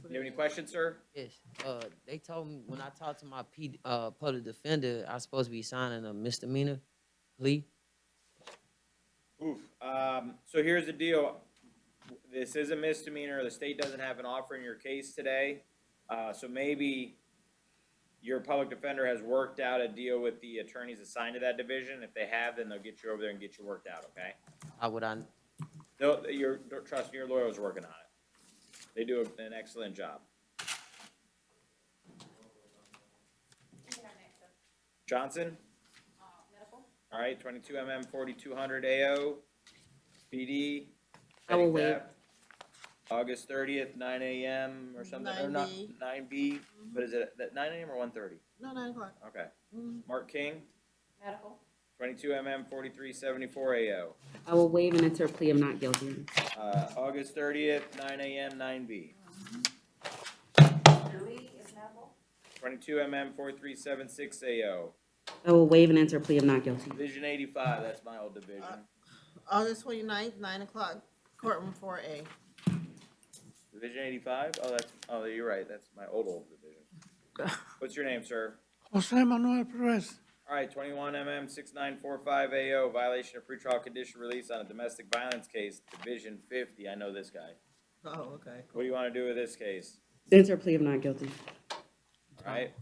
You have any questions, sir? Yes. They told me when I talked to my public defender, I was supposed to be signing a misdemeanor plea. Oof. So here's the deal. This is a misdemeanor. The state doesn't have an offer in your case today. So maybe your public defender has worked out a deal with the attorneys assigned to that division. If they have, then they'll get you over there and get you worked out, okay? How would I? Trust me, your lawyer was working on it. They do an excellent job. Johnson? All right, 22 MM 4200 AO, PD. I will petty wait. theft, August 30th, 9 AM or something, or not, 9B. 9B, but is it at 9 AM or 1:30? No, 9 o'clock. Okay. Mhm. Mark King, Medical. 22 MM 4374 AO, I will waive and enter a plea of not guilty. August 30th, 9 AM, 9B. Louis is medical. 22 MM 4376 AO, I will waive and enter a plea of not guilty. Division 85, that's my old division. August 29th, 9 o'clock, courtroom 4A. Division 85? Oh, you're right, that's my old division. What's your name, sir? Jose Manuel Perez. All right, 21 MM 6945 AO, violation of pretrial condition release on a domestic violence case, Division 50. I know this guy. Oh, okay. What do you want to do with this case? Enter a plea of not guilty. All right?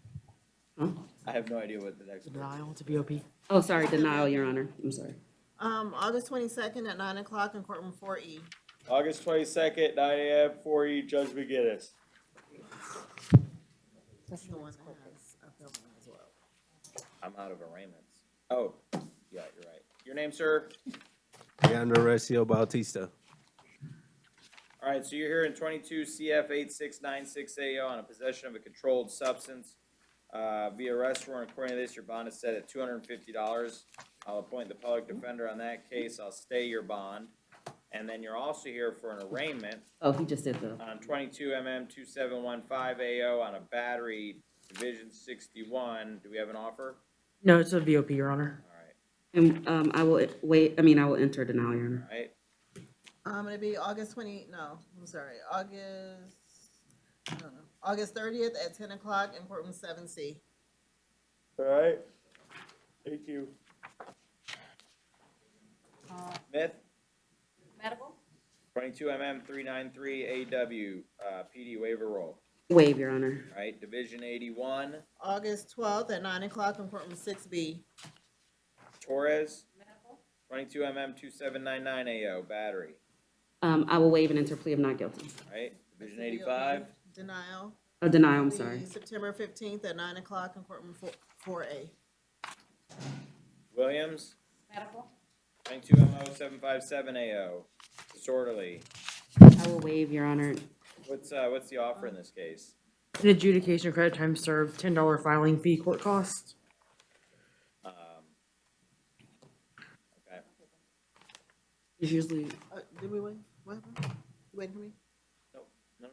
Huh? I have no idea what the next one is. Denial to BOP. Oh, sorry, denial, Your Honor. I'm sorry. August 22nd at 9 o'clock in courtroom 4E. August 22nd, 9 AM, 4E, Judge McGinnis. That's the one that has a filming as well. I'm out of arraignments. Oh, yeah, you're right. Your name, sir? Leandro Recio Bautista. All right, so you're here in 22 CF 8696 AO on a possession of a controlled substance. Via arrest warrant, according to this, your bond is set at $250. I'll appoint the public defender on that case. I'll stay your bond. And then you're also here for an arraignment Oh, he just did the. on 22 MM 2715 AO on a battery, Division 61. Do we have an offer? No, it's a VOP, Your Honor. All right, And I will wait. I mean, I will enter denial, Your Honor. all right. It'll be August 30th at 10 o'clock in courtroom 7C. All right. Thank you. Smith, Medical. 22 MM 393 AW, PD waiver roll. Waive, Your Honor. All right, Division 81, August 12th at 9 o'clock in courtroom 6B. Torres, 22 MM 2799 AO, battery. I will waive and enter plea of not guilty. All right, Division 85, Denial. Oh, denial, I'm Be sorry. September 15th at 9 o'clock in courtroom 4A. Williams, Medical. 22 MO 757 AO, disorderly. I will waive, Your Honor. What's the offer in this case? An adjudication, credit time served, $10 filing fee, court costs. Okay. It's usually, Did we wait? What happened? You waiting for me? No,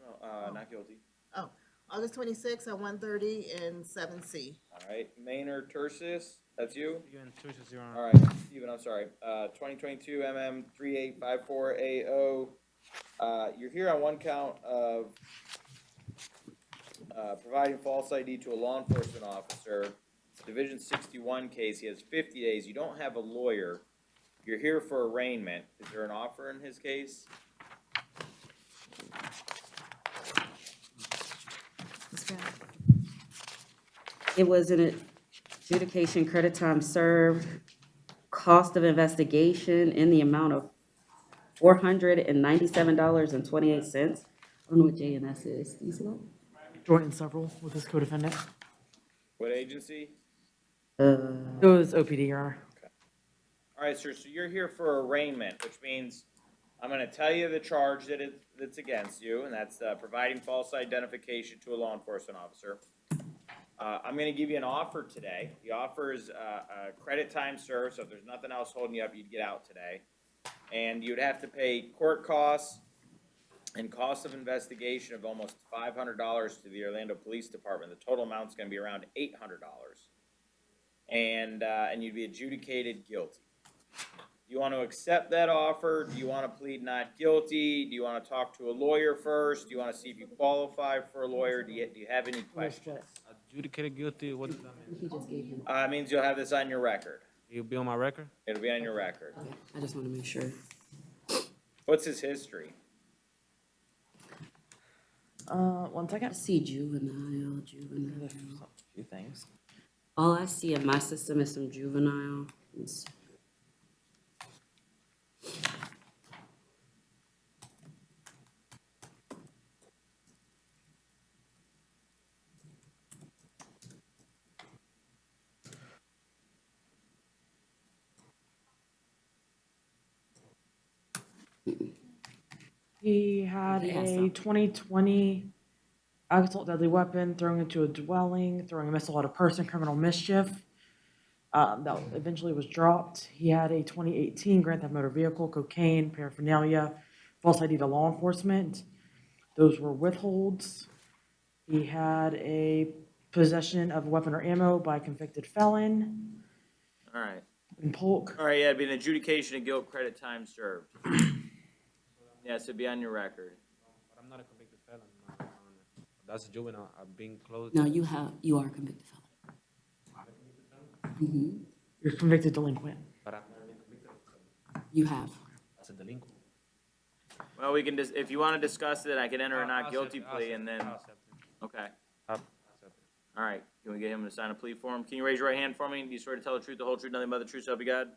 not guilty. Oh, August 26th at 1:30 in 7C. All right, Maynard Tersis, that's you? Again, Tertius, Your Honor. All right, Steven, I'm sorry. 2022 MM 3854 AO, You're here on one count of providing false ID to a law enforcement officer. It's a Division 61 case. He has 50 days. You don't have a lawyer. You're here for arraignment. Is there an offer in his case? It was an adjudication, credit time served, cost of investigation in the amount of $497.28. I don't know what JNS is. Do you see that? Joint and several with his co-defendant. What agency? It was OPD, Your Honor. All right, sir, so you're here for arraignment, which means I'm gonna tell you the charge that's against you, and that's providing false identification to a law enforcement officer. I'm gonna give you an offer today. The offer is a credit time served, so if there's nothing else holding you up, you'd get out today. And you'd have to pay court costs and cost of investigation of almost $500 to the Orlando Police Department. The total amount's gonna be around $800. And you'd be adjudicated guilty. Do you want to accept that offer? Do you want to plead not guilty? Do you want to talk to a lawyer first? Do you want to see if you qualify for a lawyer? Do you have any questions? Adjudicated guilty, what does that mean? He just gave him. It means you'll have this on your record. It'll be on my record? It'll be on your record. Okay, I just want to make sure. What's his history? 1 second. I see juvenile. A few things. All I see in my system is some juvenile. He had He has a some. 2020 assault deadly weapon, throwing into a dwelling, throwing a missile at a person, criminal mischief. That eventually was dropped. He had a 2018 Grand Theft Motor Vehicle, cocaine, paraphernalia, false ID to law enforcement. Those were withholds. He had a possession of a weapon or ammo by a convicted felon All right. in Polk. All right, yeah, it'd be an adjudication of guilt, credit time served. Yes, it'd be on your record. But I'm not a convicted felon, Your Honor. That's a juvenile, I've been closed. No, you are a convicted felon. Mm-hmm. You're a convicted delinquent. But I've never been convicted. You have. That's a delinquent. Well, we can just, if you want to discuss it, I can enter a not I'll guilty accept it, plea and then, I'll accept it. okay. I'll accept it. All right, can we get him to sign a plea form? Can you raise your right hand for me? Do you swear to tell the truth, the whole truth, nothing but the truth, so help you God?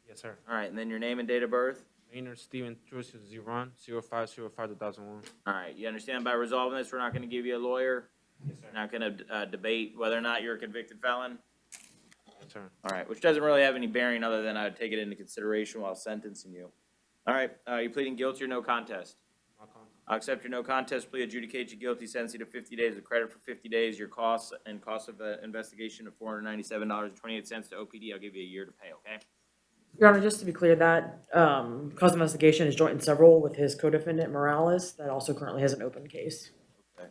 Yes, sir. All right, and then your name and date of birth? Maynard Stephen Truce Zeron, 05/05/2001. All right, you understand by resolving this, we're not gonna give you a lawyer? Yes, sir. Not gonna debate whether or not you're a convicted felon? Yes, sir. All right, which doesn't really have any bearing other than I would take it into consideration while sentencing you. All right, you pleading guilty or no contest? No contest. I'll accept your no contest plea, adjudicate you guilty, sentence you to 50 days of credit for 50 days. Your costs and cost of investigation of $497.28 to OPD. I'll give you a year to pay, okay? Your Honor, just to be clear, that cause of investigation is joint and several with his co-defendant Morales, that also currently has an open case. Okay.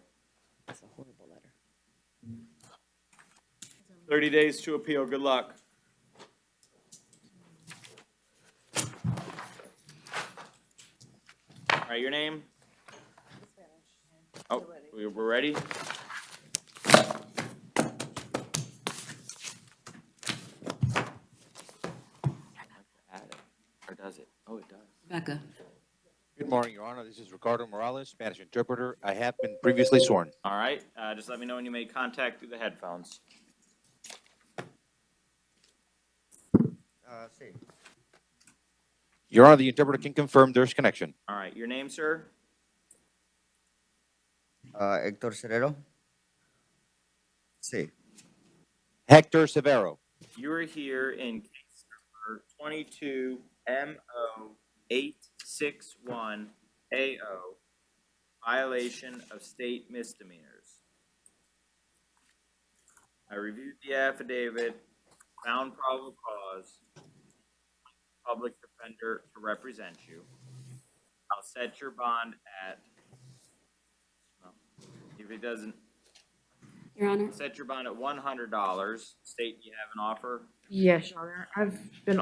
That's a horrible letter. 30 days to appeal. Good luck. All right, your name? Oh, we're ready? Or does it? Oh, it does. Becca. Good morning, Your Honor. This is Ricardo Morales, Spanish interpreter. I have been previously sworn. All right, just let me know when you make contact through the headphones. Your Honor, the interpreter can confirm there's connection. All right, your name, sir? Héctor Cerero. Sí. Hector Severo. You are here in case number 22MO861AO, violation of state misdemeanors. I reviewed the affidavit, found probable cause, public defender to represent you. I'll set your bond at, well, if it doesn't, Your Honor? set your bond at $100. State you have an offer. Yes, Your Honor. I've been,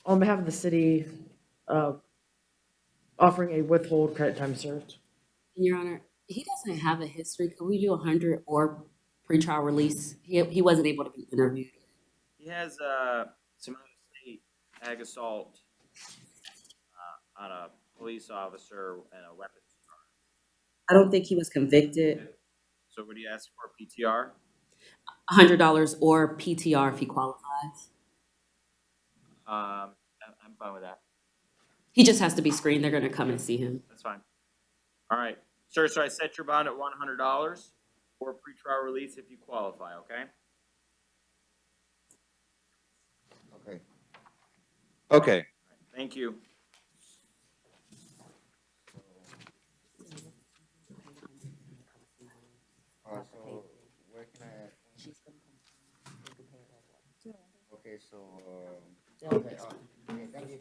on behalf of the city, offering a withhold credit time served. Your Honor, he doesn't have a history. Could we do 100 or pretrial release? He wasn't able to be interviewed. He has some out-of-state ag assault on a police officer and a weapons charge. I don't think he was convicted. So what do you ask for, PTR? $100 or PTR if he qualifies. I'm fine with that. He just has to be screened. They're going to come and see him. That's fine. All right. Sir, so I set your bond at $100 for pretrial release if you qualify, okay? Okay. Okay. Thank you. So where can I? Okay, so okay, okay, thank you.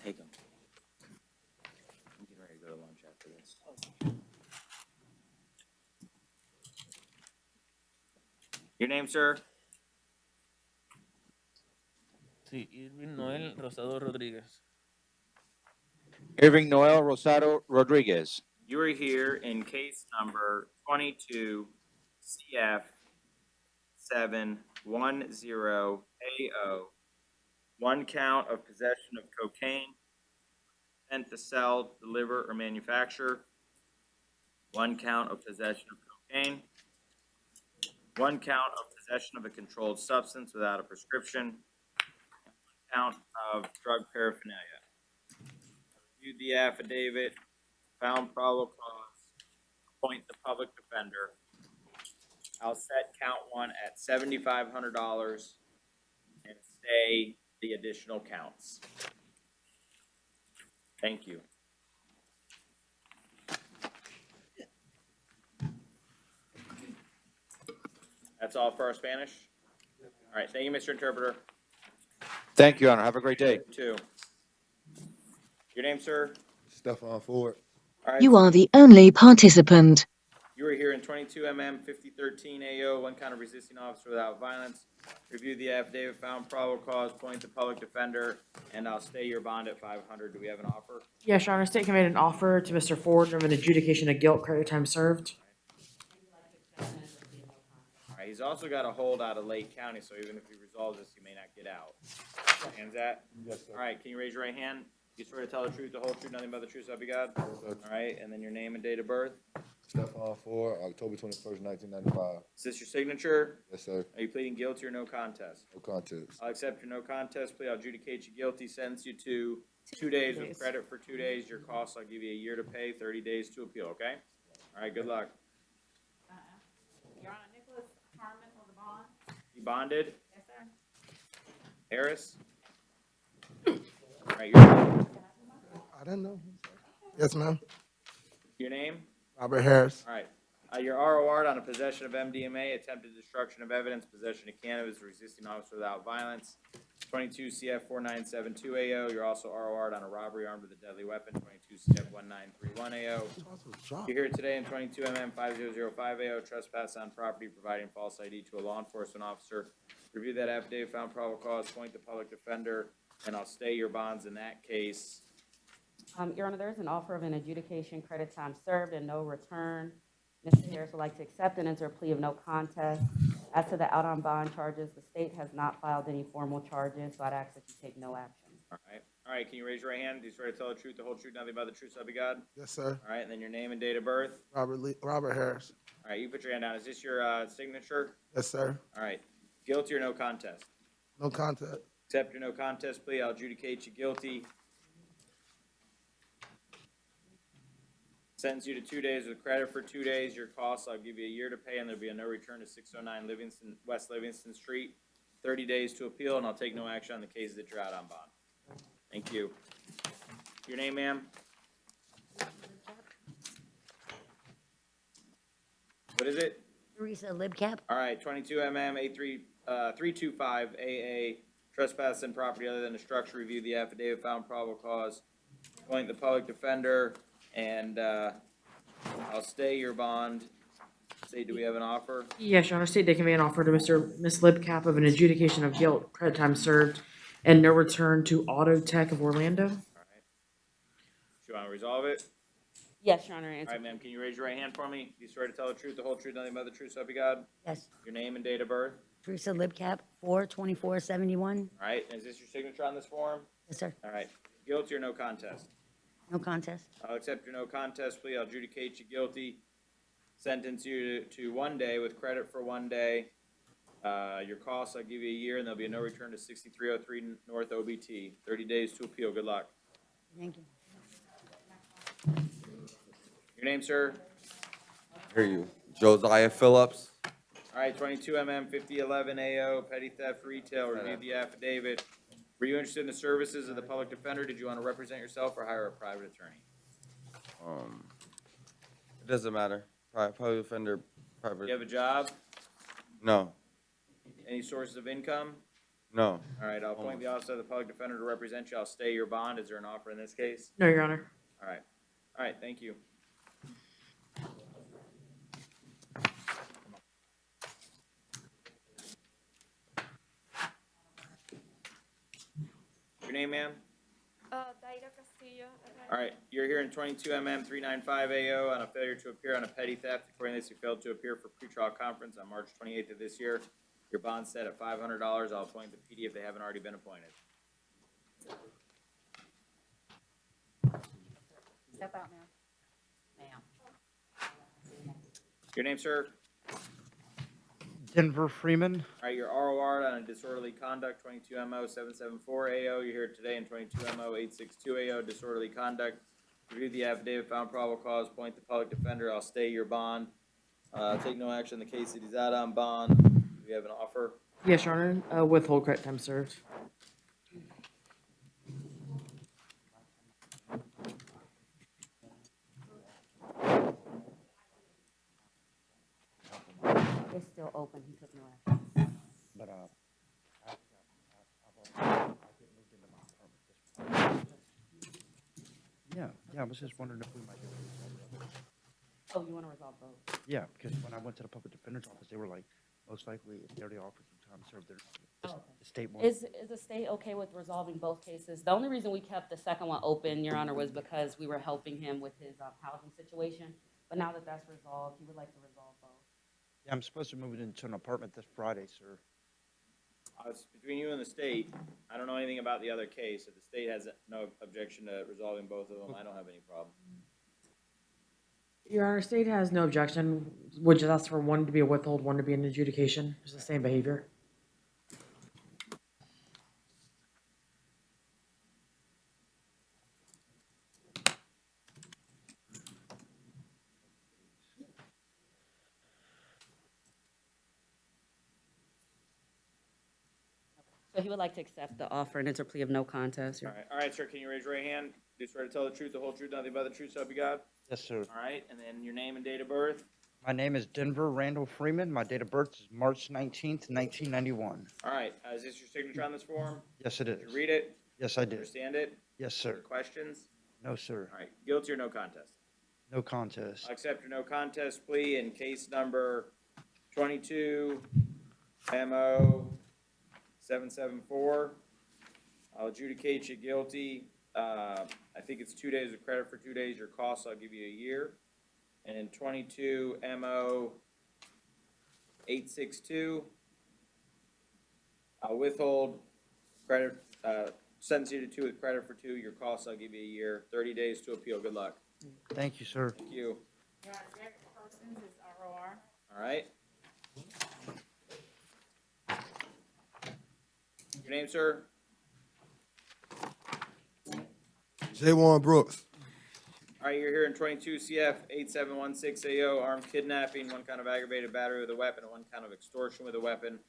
Take them. I'm getting ready to go to lunch after this. Your name, sir? Sí, Irving Noel Rosado Rodríguez. Irving Noel Rosado Rodriguez. You are here in case number 22 CF 710AO. One count of possession of cocaine, intent to sell, deliver, or manufacture. One count of possession of cocaine. One count of possession of a controlled substance without a prescription. One count of drug paraphernalia. Reviewed the affidavit, found probable cause, appoint the public defender. I'll set count one at $7,500 and stay the additional counts. Thank you. That's all for our Spanish? All right, thank you, Mr. Interpreter. Thank you, Your Honor. Have a great day. Two. Your name, sir? Stefan Ford. All right, You are the only participant. you were here in 22 MM 5013 AO, one count of resisting officer without violence. Review the affidavit, found probable cause, point to public defender, and I'll stay your bond at 500. Do we have an offer? Yes, Your Honor, state can make an offer to Mr. Ford of an adjudication of guilt credit time served. All right, he's also got a hold out of Lake County, so even if he resolves this, he may not get out. Hands that? Yes, sir. All right, can you raise your right hand? You swear to tell the truth, the whole truth, nothing but the truth, so help you God? All right, and then your name and date of birth? Stefan Ford, October 21st, 1995. Is this your signature? Yes, sir. Are you pleading guilty or no contest? No contest. I'll accept your no contest plea. I'll adjudicate you guilty, sentence you to 2 days with credit for 2 days. Your costs, I'll give you a year to pay, 30 days to appeal, okay? All right, good luck. Your Honor, Nicholas Harmon on the bond. You bonded? Yes, sir. Harris? All right, your name? I didn't know. Yes, ma'am. Your name? Robert Harris. All right. Your ROR on a possession of MDMA, attempted destruction of evidence, possession of cannabis, resisting officer without violence. 22 CF 4972 AO. You're also ROR'd on a robbery armed with a deadly weapon. 22 CF 1931 AO. You're here today in 22 MM 5005 AO. Trespass on property, providing false ID to a law enforcement officer. Review that affidavit, found probable cause, point the public defender, and I'll stay your bonds in that case. Your Honor, there is an offer of an adjudication, credit time served, and no return. Mr. Harris would like to accept and enter a plea of no contest. As to the out on bond charges, the state has not filed any formal charges, so I'd ask that you take no action. All right. All right, can you raise your right hand? Do you swear to tell the truth, the whole truth, nothing but the truth, so help you God? Yes, sir. All right, and then your name and date of birth? Robert Harris. All right, you put your hand down. Is this your signature? Yes, sir. All right. Guilty or no contest? No contest. Accept your no contest plea. I'll adjudicate you guilty. Sentence you to 2 days with credit for 2 days. Your costs, I'll give you a year to pay, and there'll be a no return to 609 Livingston, West Livingston Street. 30 days to appeal, and I'll take no action on the cases that you're out on bond. Thank you. Your name, ma'am? What is it? Teresa Libcap. All right, 22 MM 325 AA, trespass in property other than a structure. Review the affidavit, found probable cause, appoint the public defender, and I'll stay your bond. Say, do we have an offer? Yes, Your Honor, state they can make an offer to Miss Libcap of an adjudication of guilt credit time served and no return to Auto Tech of Orlando. All right. Do you want to resolve it? Yes, Your Honor. All Answer. right, ma'am, can you raise your right hand for me? You swear to tell the truth, the whole truth, nothing but the truth, so help you God? Yes. Your name and date of birth? Teresa Libcap, 4/24/71. All right, is this your signature on this form? Yes, sir. All right, guilty or no contest? No contest. I'll accept your no contest plea, I'll adjudicate you guilty, sentence you to 1 day with credit for 1 day. Your costs, I'll give you a year, and there'll be a no return to 6303 North OBT. 30 days to appeal, good luck. Thank you. Your name, sir? Hear you. Josiah Phillips. All right, 22 5011 AO, petty theft retail, review the affidavit. Were you interested in the services of the public defender? Did you want to represent yourself or hire a private attorney? It doesn't matter. Public offender, Do private. you have a job? No. Any sources of income? No. All right, I'll appoint the office of the public defender to represent you. I'll stay your bond. Is there an offer in this case? No, Your Honor. All right. All right, thank you. Your name, ma'am? Daira Castillo. All right, you're here in 22 395 AO on a failure to appear on a petty theft. According to this, you failed to appear for pretrial conference on March 28th of this year. Your bond's set at $500. I'll appoint the PD if they haven't already been appointed. Step out, ma'am. Your name, sir? Denver Freeman. All right, your ROR on a disorderly conduct, 22 774 AO. You're here today in 22 862 AO, disorderly conduct. Review the affidavit, found probable cause, appoint the public defender. I'll stay your bond. Take no action in the case that he's out on bond. Do we have an offer? Yes, Your Honor. Withhold credit time served. It's still open. He took no action. But yeah, I was just wondering if we might be able to resolve it. Oh, you want to resolve both? Yeah, because when I went to the public defender's office, they were like, most likely, if they already offered some time served, the state won't. Is the state okay with resolving both cases? The only reason we kept the second one open, Your Honor, was because we were helping him with his housing situation. But now that that's resolved, he would like to resolve both. Yeah, I'm supposed to move it into an apartment this Friday, sir. It's between you and the state. I don't know anything about the other case. If the state has no objection to resolving both of them, I don't have any problem. Your Honor, state has no objection. Would just ask for one to be a withhold, one to be an adjudication. It's the same behavior. So he would like to accept the offer and enter plea of no contest. All right, sir, can you raise your right hand? Do you swear to tell the truth, the whole truth, nothing but the truth, so help you God? Yes, sir. All right, and then your name and date of birth? My name is Denver Randall Freeman. My date of birth is March 19th, 1991. All right, is this your signature on this form? Yes, it is. Did you read it? Yes, I did. Understand it? Yes, sir. Questions? No, sir. All right, guilty or no contest? No contest. I'll accept your no contest plea in case number 22 774. I'll adjudicate you guilty. I think it's 2 days of credit for 2 days. Your costs, I'll give you a year. And in 22 862, I'll withhold credit, sentence you to 2 with credit for 2. Your costs, I'll give you a year. 30 days to appeal. Good luck. Thank you, sir. Thank you. Your Honor, Derek Parsons is ROR. All right. Your name, sir? J1 Brooks. All right, you're here in 22 CF 8716 AO, armed kidnapping, one count of aggravated battery with a weapon, and one count of extortion with a weapon.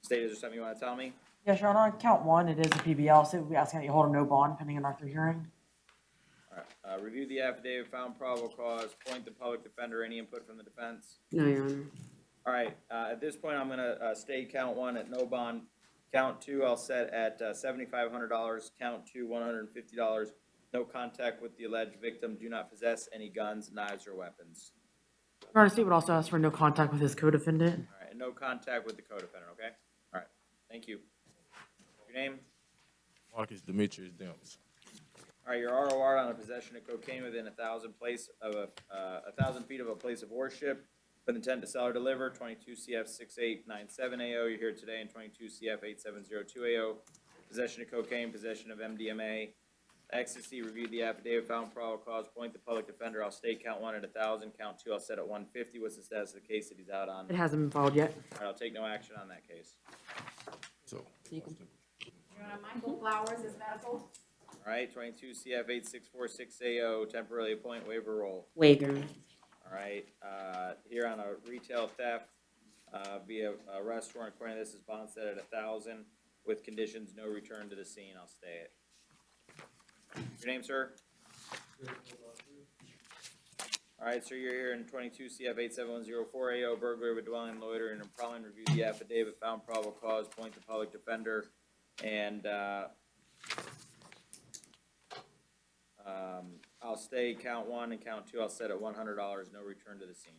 State, is there something you want to tell me? Yes, Your Honor. On count one, it is a PBL, so we'll be asking that you hold a no bond pending an Arthur hearing. All right, review the affidavit, found probable cause, appoint the public defender, any input from the defense? No, Your Honor. All right, at this point, I'm gonna stay count one at no bond. Count two, I'll set at $7,500. Count two, $150. No contact with the alleged victim. Do not possess any guns, knives, or weapons. Your Honor, state would also ask for no contact with his co-defendant. All right, and no contact with the co-defendant, okay? All right, thank you. Your name? Marcus Demetrius Demps. All right, your ROR on a possession of cocaine within 1,000 feet of a place of worship with intent to sell or deliver, 22 CF 6897 AO. You're here today, and 22 CF 8702 AO. Possession of cocaine, possession of MDMA, ecstasy. Reviewed the affidavit, found probable cause. Point the public defender. I'll state count 1 at 1,000. Count 2, I'll set at 150. What's the status of the case that he's out on? It hasn't been filed yet. All right, I'll take no action on that case. So, Your Honor, Michael Flowers is medical. All right, 22 CF 8646 AO. Temporarily appoint waiver roll. Waive, Your Honor. All right, here on a retail theft via arrest warrant, according to this, is bond set at 1,000 with conditions no return to the scene. I'll stay it. Your name, sir? All right, sir, you're here in 22 CF 87104 AO, burglary of a dwelling, loitering and prowling. Review the affidavit, found probable cause, point the public defender, and I'll stay count 1 and count 2. I'll set at $100, no return to the scene.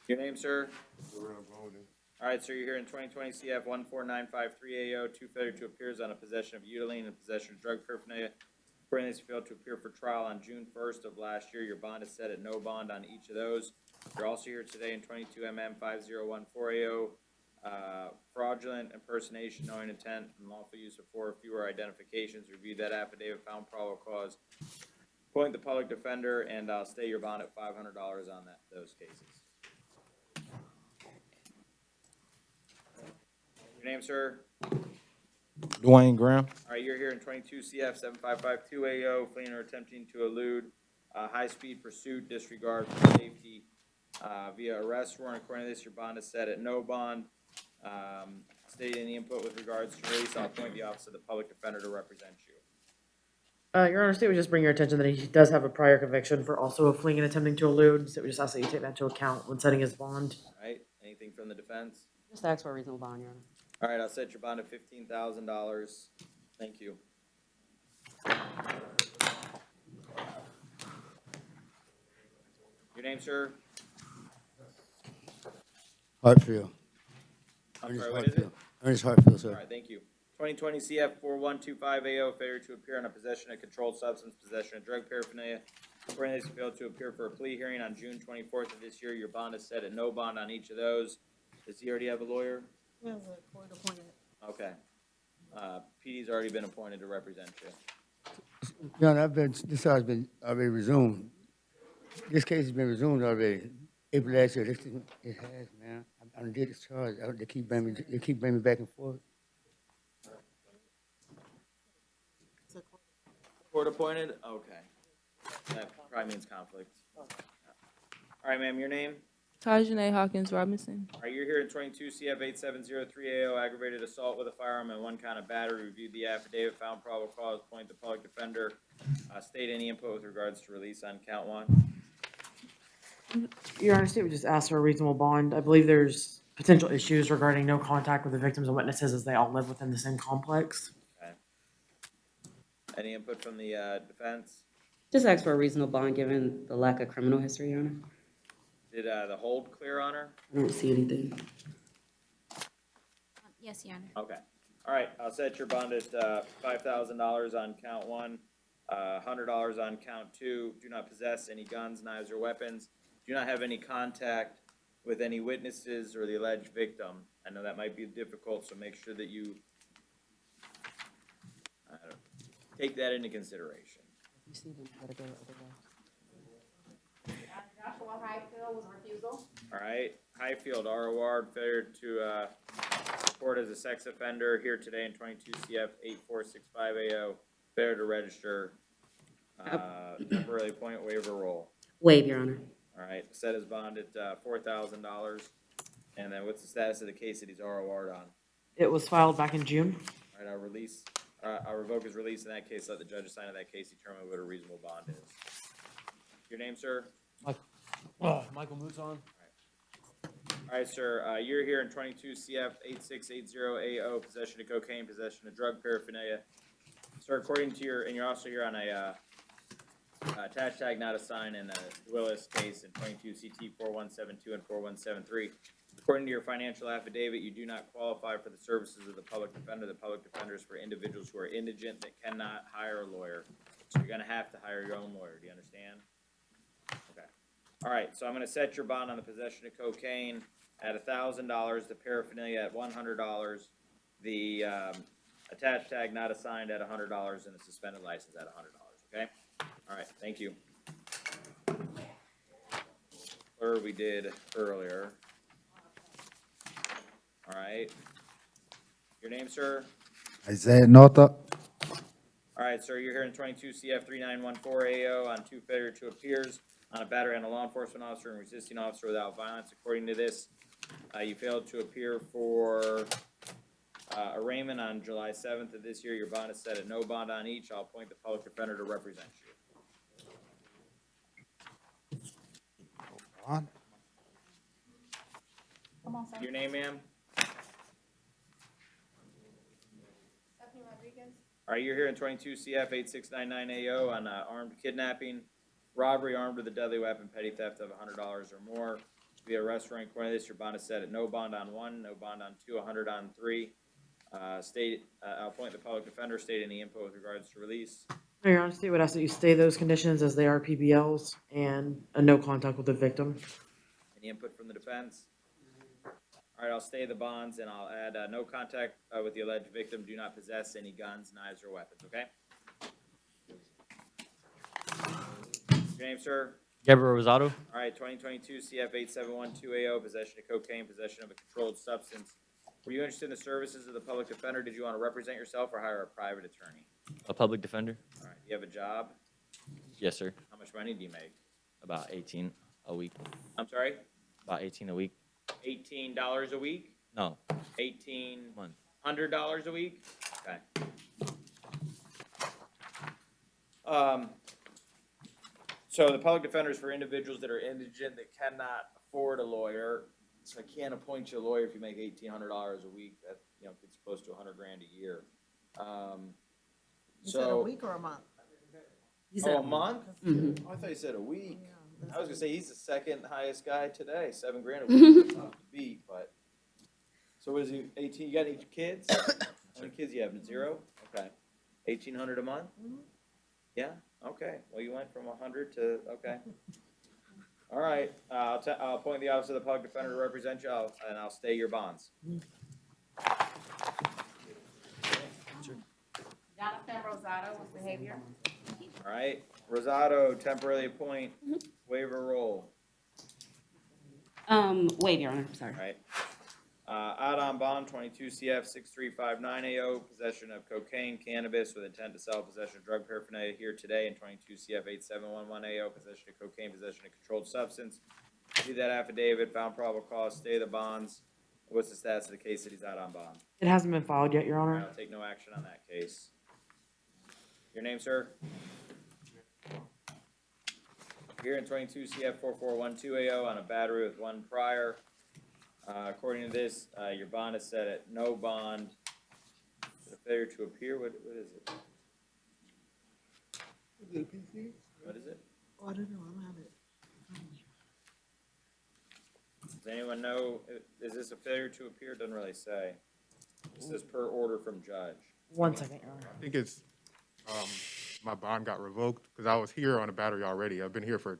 Your name, sir? All right, sir, you're here in 2020 CF 14953 AO, 2 failure to appear on a possession of Utaline and possession of drug paraphernalia. According to this, failed to appear for trial on June 1st of last year. Your bond is set at no bond on each of those. You're also here today in 22 MM 5014 AO, fraudulent impersonation, knowing intent, and lawful use of 4 or fewer identifications. Review that affidavit, found probable cause. Point the public defender, and I'll stay your bond at $500 on those cases. Your name, sir? Dwayne Graham. All right, you're here in 22 CF 7552 AO, fleeing or attempting to elude high-speed pursuit, disregard for safety via arrest warrant. According to this, your bond is set at no bond. State any input with regards to release. I'll appoint the Office of the Public Defender to represent you. Your Honor, state would just bring your attention that he does have a prior conviction for also fleeing and attempting to elude. So we just ask that you take that into account when setting his bond. All right, anything from the defense? Just ask for a reasonable bond, Your Honor. All right, I'll set your bond at $15,000. Thank you. Your name, sir? Hartfield. I'm Ernest sorry, what is it? Hartfield. Ernest Hartfield, sir. All right, thank you. 2020 CF 4125 AO, failure to appear on a possession of controlled substance, possession of drug paraphernalia. According to this, failed to appear for a plea hearing on June 24th of this year. Your bond is set at no bond on each of those. Does he already have a lawyer? He has a court appointed. Okay. PD's already been appointed to represent you. Your Honor, this has been already resumed. This case has been resumed already. April last year, it has, man. I'm did this charge. They keep bringing me back and forth. Court appointed? Okay. That probably means conflict. All right, ma'am, your name? Tajane Hawkins Robinson. All right, you're here in 22 CF 8703 AO, aggravated assault with a firearm and 1 count of battery. Reviewed the affidavit, found probable cause, point the public defender. State any input with regards to release on count 1. Your Honor, state would just ask for a reasonable bond. I believe there's potential issues regarding no contact with the victims and witnesses as they all live within the same complex. Okay. Any input from the defense? Just ask for a reasonable bond given the lack of criminal history, Your Honor. Did the hold clear on her? I don't see anything. Yes, Your Honor. Okay. All right, I'll set your bond at $5,000 on count 1, $100 on count 2. Do not possess any guns, knives, or weapons. Do not have any contact with any witnesses or the alleged victim. I know that might be difficult, so make sure that you take that into consideration. You see them, gotta go the other way. Joshua Highfield was refusal. All right, Highfield, ROR, failure to report as a sex offender, here today in 22 CF 8465 AO, failure to register, temporarily appoint waiver roll. Waive, Your Honor. All right, set his bond at $4,000. And then what's the status of the case that he's ROR'd on? It was filed back in June. All right, I'll revoke his release in that case, let the judge assign to that case determine what a reasonable bond is. Your name, sir? Michael Mouton. All right, sir, you're here in 22 CF 8680 AO, possession of cocaine, possession of drug paraphernalia. Sir, according to and you're also here on a Attached tag not assigned in the Willis case in 22 CT 4172 and 4173. According to your financial affidavit, you do not qualify for the services of the public defender. The public defender is for individuals who are indigent that cannot hire a lawyer. So you're gonna have to hire your own lawyer. Do you understand? Okay. All right, so I'm gonna set your bond on the possession of cocaine at $1,000, the paraphernalia at $100, the attached tag not assigned at $100, and the suspended license at $100, okay? All right, thank you. Or we did earlier. All right. Your name, sir? Isaiah Nota. All right, sir, you're here in 22 CF 3914 AO on 2 failure to appears on a battery on a law enforcement officer and resisting officer without violence. According to this, you failed to appear for arraignment on July 7th of this year. Your bond is set at no bond on each. I'll appoint the public defender to represent you. On. Come on, sir. Your name, ma'am? Stephanie Rodriguez. All right, you're here in 22 CF 8699 AO on armed kidnapping, robbery armed with a deadly weapon, petty theft of $100 or more. Via arrest warrant. According to this, your bond is set at no bond on 1, no bond on 2, 100 on 3. I'll appoint the public defender. State any input with regards to release. No, Your Honesty, would ask that you stay those conditions as they are PBLs and a no contact with the victim. Any input from the defense? All right, I'll stay the bonds and I'll add no contact with the alleged victim. Do not possess any guns, knives, or weapons, okay? Your name, sir? Gabriel Rosado. All right, 2022 CF 8712 AO, possession of cocaine, possession of a controlled substance. Were you interested in the services of the public defender? Did you want to represent yourself or hire a private attorney? A public defender. All right, do you have a job? Yes, sir. How much money do you make? About 18 a week. I'm sorry? About 18 a week. $18 a week? No. $1,800 a week? Okay. So the public defender is for individuals that are indigent that cannot afford a lawyer. So I can't appoint you a lawyer if you make $1,800 a week. That, you know, gets close to $100,000 a year. You said a week or a month? A month? Mhm. Oh, I thought you said a week. I was gonna say he's the second highest guy today. $7,000 a week. Tough to beat, but. So what is he? 18? You got any kids? How many kids you have? 0? Okay. 1,800 a month? Yeah. Okay. Well, you went from 100 to okay. All right. I'll appoint the office of the public defender to represent you, and I'll stay your bonds. Jonathan Rosado with behavior. All right. Rosado, temporarily appoint, waiver roll. Waive, Your Honor, I'm sorry. All right. Out on bond, 22 CF 6359 AO, possession of cocaine, cannabis with intent to sell, possession of drug paraphernalia here today, and 22 CF 8711 AO, possession of cocaine, possession of controlled substance. See that affidavit, found probable cause, stay the bonds. What's the status of the case that he's out on bond? It hasn't been filed yet, Your Honor. I'll take no action on that case. Your name, sir? Here in 22 CF 4412 AO on a battery with 1 prior. According to this, your bond is set at no bond. The failure to appear, what is it? What is it? Oh, I don't know, I don't have it. Does anyone know, is this a failure to appear? Doesn't really say. It says per order from judge. 1 second, Your Honor. I think it's, my bond got revoked because I was here on a battery already. I've been here for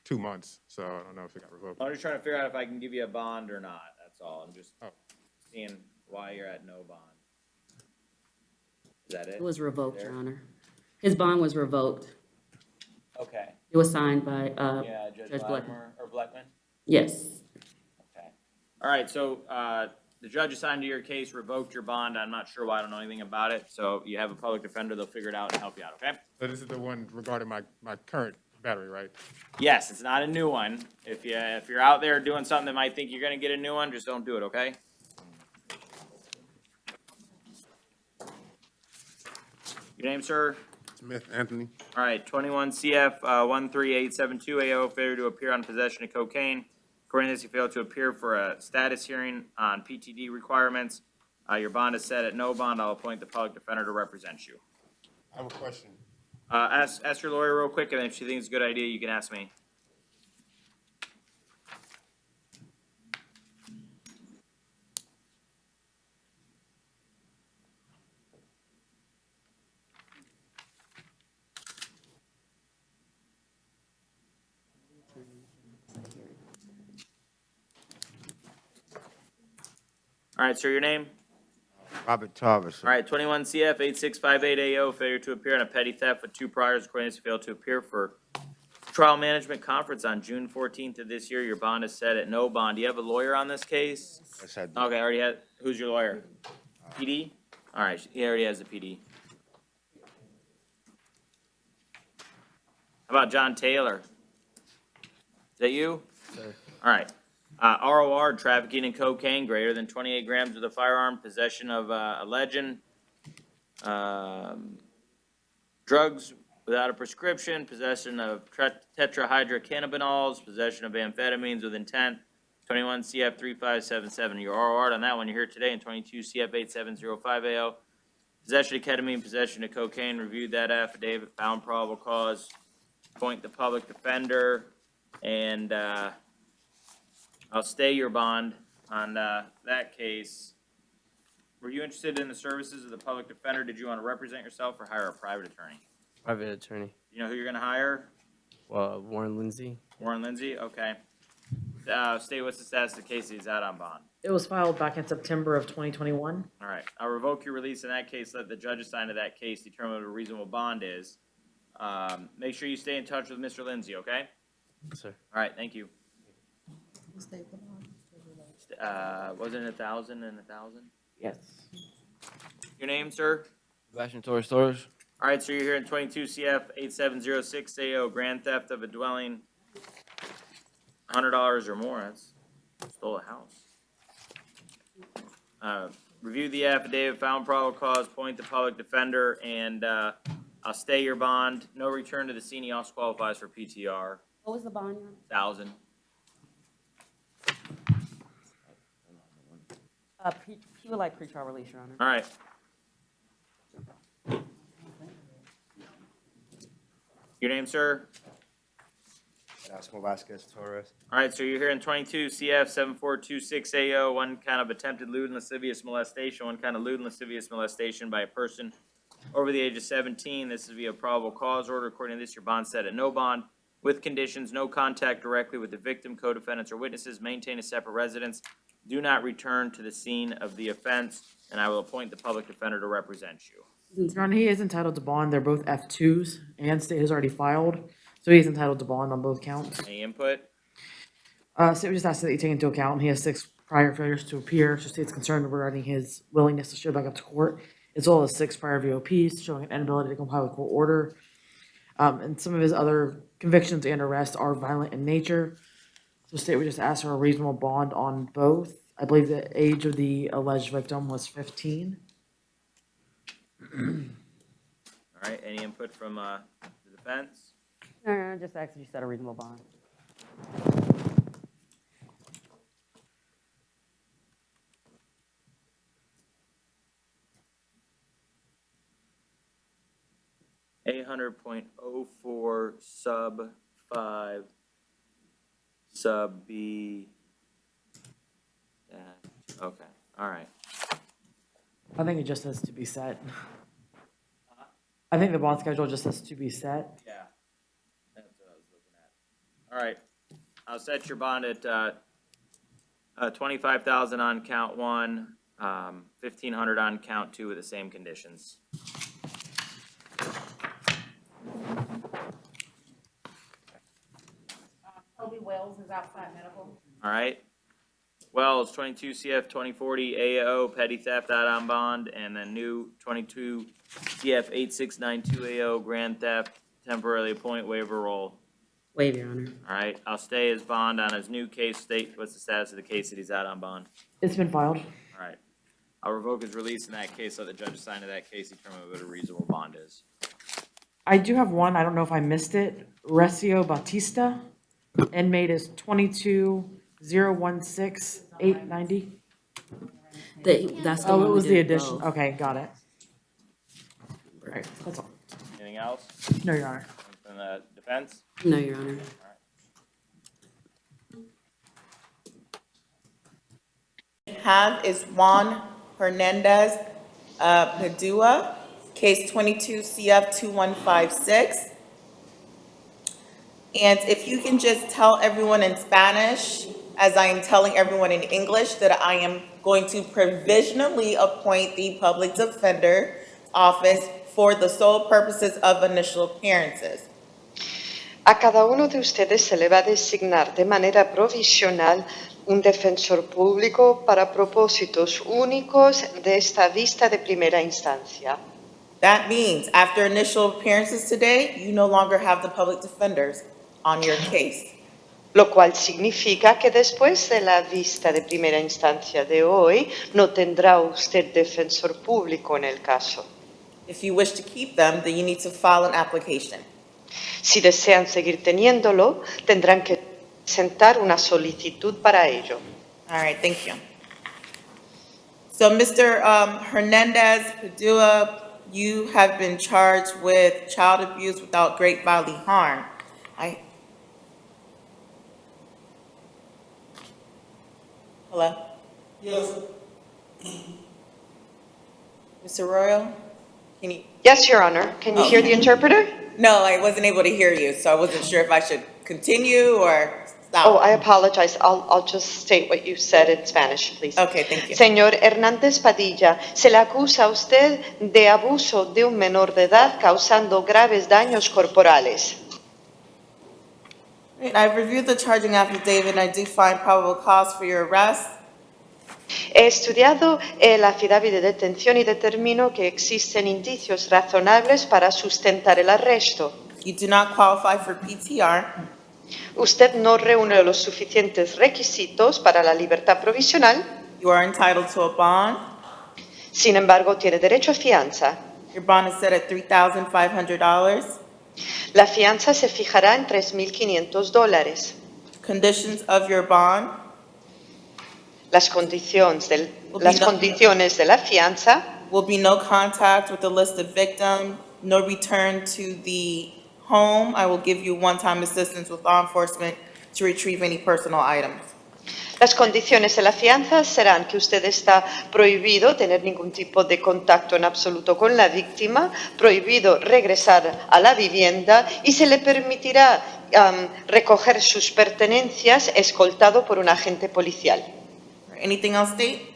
2 months, so I don't know if it got revoked. I'm just trying to figure out if I can give you a bond or not, that's all. I'm just seeing why you're at no bond. Is that it? It was revoked, There? Your Honor. His bond was revoked. Okay. It was signed by Yeah, Judge Blackman. Latimer, or Blackman? Yes. Okay. All right, so the judge assigned to your case revoked your bond. I'm not sure why, I don't know anything about it. So you have a public defender, they'll figure it out and help you out, okay? So this is the one regarding my current battery, right? Yes, it's not a new one. If you're out there doing something that might think you're gonna get a new one, just don't do it, okay? Your name, sir? Smith Anthony. All right, 21 CF 13872 AO, failure to appear on possession of cocaine. According to this, you failed to appear for a status hearing on PTD requirements. Your bond is set at no bond. I'll appoint the public defender to represent you. I have a question. Ask your lawyer real quick, and if she thinks it's a good idea, you can ask me. All right, sir, your name? Robert Tarver, All right, 21 CF 8658 AO, failure to appear on a petty theft with 2 priors, according to failed to appear for trial management conference on June 14th of this year. Your bond is set at no bond. Do you have a lawyer on this case? Yes, I do. Okay, I already had, who's your lawyer? PD? All right, he already has the PD. How about John Taylor? Is that you? Sir. All right. ROR, trafficking in cocaine greater than 28 grams with a firearm, possession of a legend, drugs without a prescription, possession of tetrahydrocannabinols, possession of amphetamines with intent, 21 CF 3577. Your ROR on that one, you're here today, and 22 CF 8705 AO. Possession of ketamine, possession of cocaine, reviewed that affidavit, found probable cause, appoint the public defender, and I'll stay your bond on that case. Were you interested in the services of the public defender? Did you want to represent yourself or hire a private attorney? Private attorney. You know who you're going to hire? Warren Lindsay. Warren Lindsay? Okay. State, what's the status of the case he's out on bond? It was filed back in September of 2021. All right. I'll revoke your release in that case. Let the judge assign to that case determine what a reasonable bond is. Make sure you stay in touch with Mr. Lindsay, okay? Yes, sir. All right. Thank you. State the bond. Wasn't it 1,000 and 1,000? Yes. Your name, sir? Sebastian Torres Torres. All right, so you're here in 22 CF 8706 AO, grand theft of a dwelling, $100 or more. That's stole a house. Review the affidavit, found probable cause, appoint the public defender, and I'll stay your bond. No return to the scene. He also qualifies for PTR. What was the bond? 1,000. He would like pretrial release, Your Honor. All right. Your name, sir? Erasmo Vasquez Torres. All right, so you're here in 22 CF 7426 AO, one kind of attempted lewd and lascivious molestation, one kind of lewd and lascivious molestation by a person over the age of 17. This is via probable cause order. According to this, your bond set at no bond with conditions: no contact directly with the victim, co-defendants, or witnesses, maintain a separate residence, do not return to the scene of the offense, and I will appoint the public defender to represent you. Your Honor, he is entitled to bond. They're both F2s, and state has already filed, so he's entitled to bond on both counts. Any input? State would just ask that you take into account, he has 6 prior failures to appear, so state's concerned regarding his willingness to show back up to court, as well as 6 prior VOPs showing an inability to comply with court order. And some of his other convictions and arrests are violent in nature. So state would just ask for a reasonable bond on both. I believe the age of the alleged victim was 15. All right, any input from the defense? No, just ask that you set a reasonable bond. $800.04 sub 5 sub B. Okay, all right. I think it just says to be set. I think the bond schedule just says to be set. Yeah, that's what I was looking at. All right, I'll set your bond at $25,000 on count 1, $1,500 on count 2 with the same conditions. Toby Wells is outside medical. All right. Wells, 22 CF 2040 AO, petty theft out on bond, and then new 22 CF 8692 AO, grand theft, temporarily appoint waiver roll. Waive, Your Honor. All right, I'll stay his bond on his new case. State, what's the status of the case that he's out on bond? It's been filed. All right. I'll revoke his release in that case, let the judge assign to that case, determine what a reasonable bond is. I do have one, I don't know if I missed it. Recio Bautista, inmate is 22016890. That's the Oh, one it we was the did addition, both. okay, got it. Right, that's all. Anything Anything else? No, Your Honor. From the defense? No, Your Honor. Have is Juan Hernandez, Padua, case 22 CF 2156. And if you can just tell everyone in Spanish, as I am telling everyone in English, that I am going to provisionally appoint the public defender office for the sole purposes of initial appearances. A cada uno de ustedes se le va a designar de manera provisional un defensor público para propósitos únicos de esta vista de primera instancia. That means after initial appearances today, you no longer have the public defenders on your case. Lo cual significa que después de la vista de primera instancia de hoy, no tendrá usted defensor público en el caso. If you wish to keep them, then you need to file an application. Si desean seguir teniéndolo, tendrán que presentar una solicitud para ello. All right, thank you. So, Mr. Hernandez Padua, you have been charged with child abuse without great bodily harm. Hello? Yes. Mr. Royal? Can you? Yes, Your Honor. Can you hear the interpreter? No, I wasn't able to hear you, so I wasn't sure if I should continue or stop. Oh, I apologize. I'll just state what you said in Spanish, please. Okay, thank you. Señor Hernández Padilla, se le acusa a usted de abuso de un menor de edad causando graves daños corporales. I've reviewed the charging affidavit and I do find probable cause for your arrest. He estudiado el affidavit de detención y determino que existen indicios razonables para sustentar el arresto. You do not qualify for PTR. Usted no reúne los suficientes requisitos para la libertad provisional. You are entitled to a bond. Sin embargo, tiene derecho a fianza. Your bond is set at $3,500. La fianza se fijará en $3,500. Conditions of your bond. Las condiciones de la fianza will be no contact with the listed victim, no return to the home. I will give you one-time assistance with law enforcement to retrieve any personal items. Las condiciones de la fianza serán que usted está prohibido tener ningún tipo de contacto en absoluto con la víctima, prohibido regresar a la vivienda y se le permitirá recoger sus pertenencias escoltado por un agente policial. Anything else, State?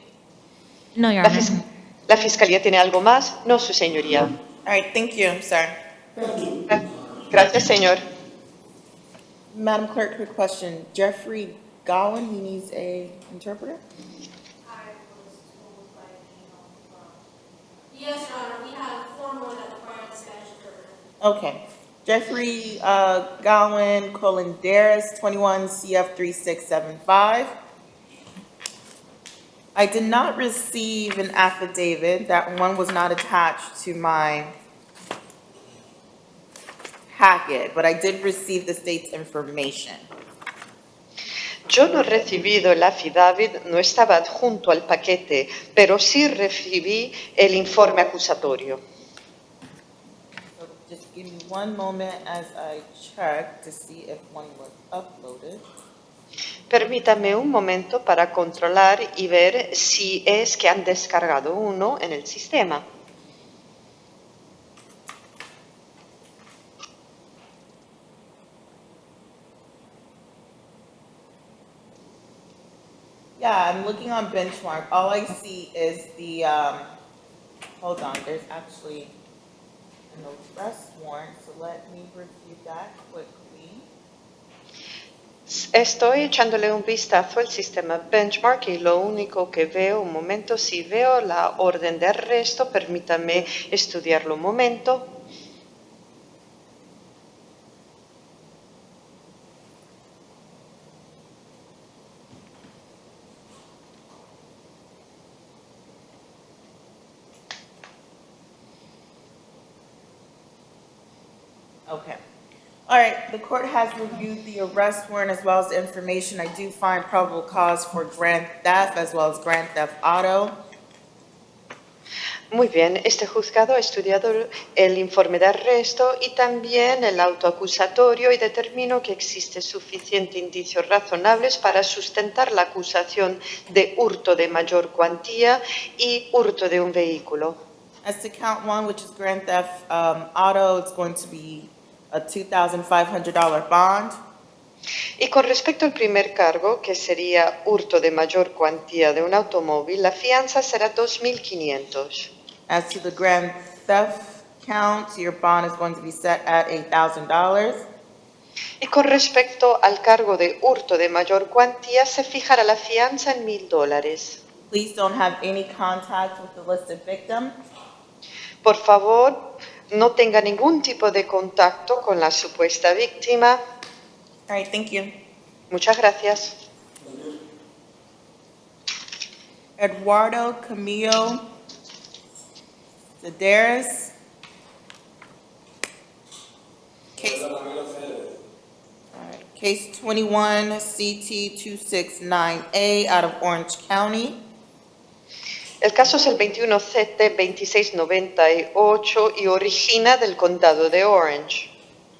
No, Your Honor. ¿La Fiscalía tiene algo más? No, Su Señoría. All right, thank you, sir. Gracias, señor. Madam Clerk, quick question. Jeffrey Gowan, he needs a interpreter? Yes, Your Honor, we have 4-1 at the private Spanish interpreter. Okay. Jeffrey Gowan, Colinderis, 21 CF 3675. I did not receive an affidavit. That one was not attached to my packet, but I did receive the state's information. Yo no he recibido el affidavit, no estaba adjunto al paquete, pero sí recibí el informe acusatorio. So just give me one moment as I check to see if one was uploaded. Permítame un momento para controlar y ver si es que han descargado uno en el sistema. Yeah, I'm looking on Benchmark. All I see is the, hold on, there's actually an arrest warrant, so let me review that quickly. Estoy echándole un vistazo al sistema Benchmark y lo único que veo, un momento, si veo la orden de arresto, permítame estudiarlo un momento. Okay. All right, the court has reviewed the arrest warrant as well as the information. I do find probable cause for grand theft as well as grand theft auto. Muy bien, este juzgado ha estudiado el informe de arresto y también el autoacusatorio y determinó que existe suficiente indicios razonables para sustentar la acusación de hurto de mayor cuantía y hurto de un vehículo. As to count one, which is grand theft auto, it's going to be a $2,500 bond. Y con respecto al primer cargo, que sería hurto de mayor cuantía de un automóvil, la fianza será 2.500. As to the grand theft count, your bond is going to be set at $8,000. Y con respecto al cargo de hurto de mayor cuantía, se fijará la fianza en $1,000. Please don't have any contact with the listed victim. Por favor, no tenga ningún tipo de contacto con la supuesta víctima. All right, thank you. Muchas gracias. Eduardo Camillo Sedaris. Case 21 CT 269A out of Orange County. El caso es el 21 CT 2698 y origina del condado de Orange.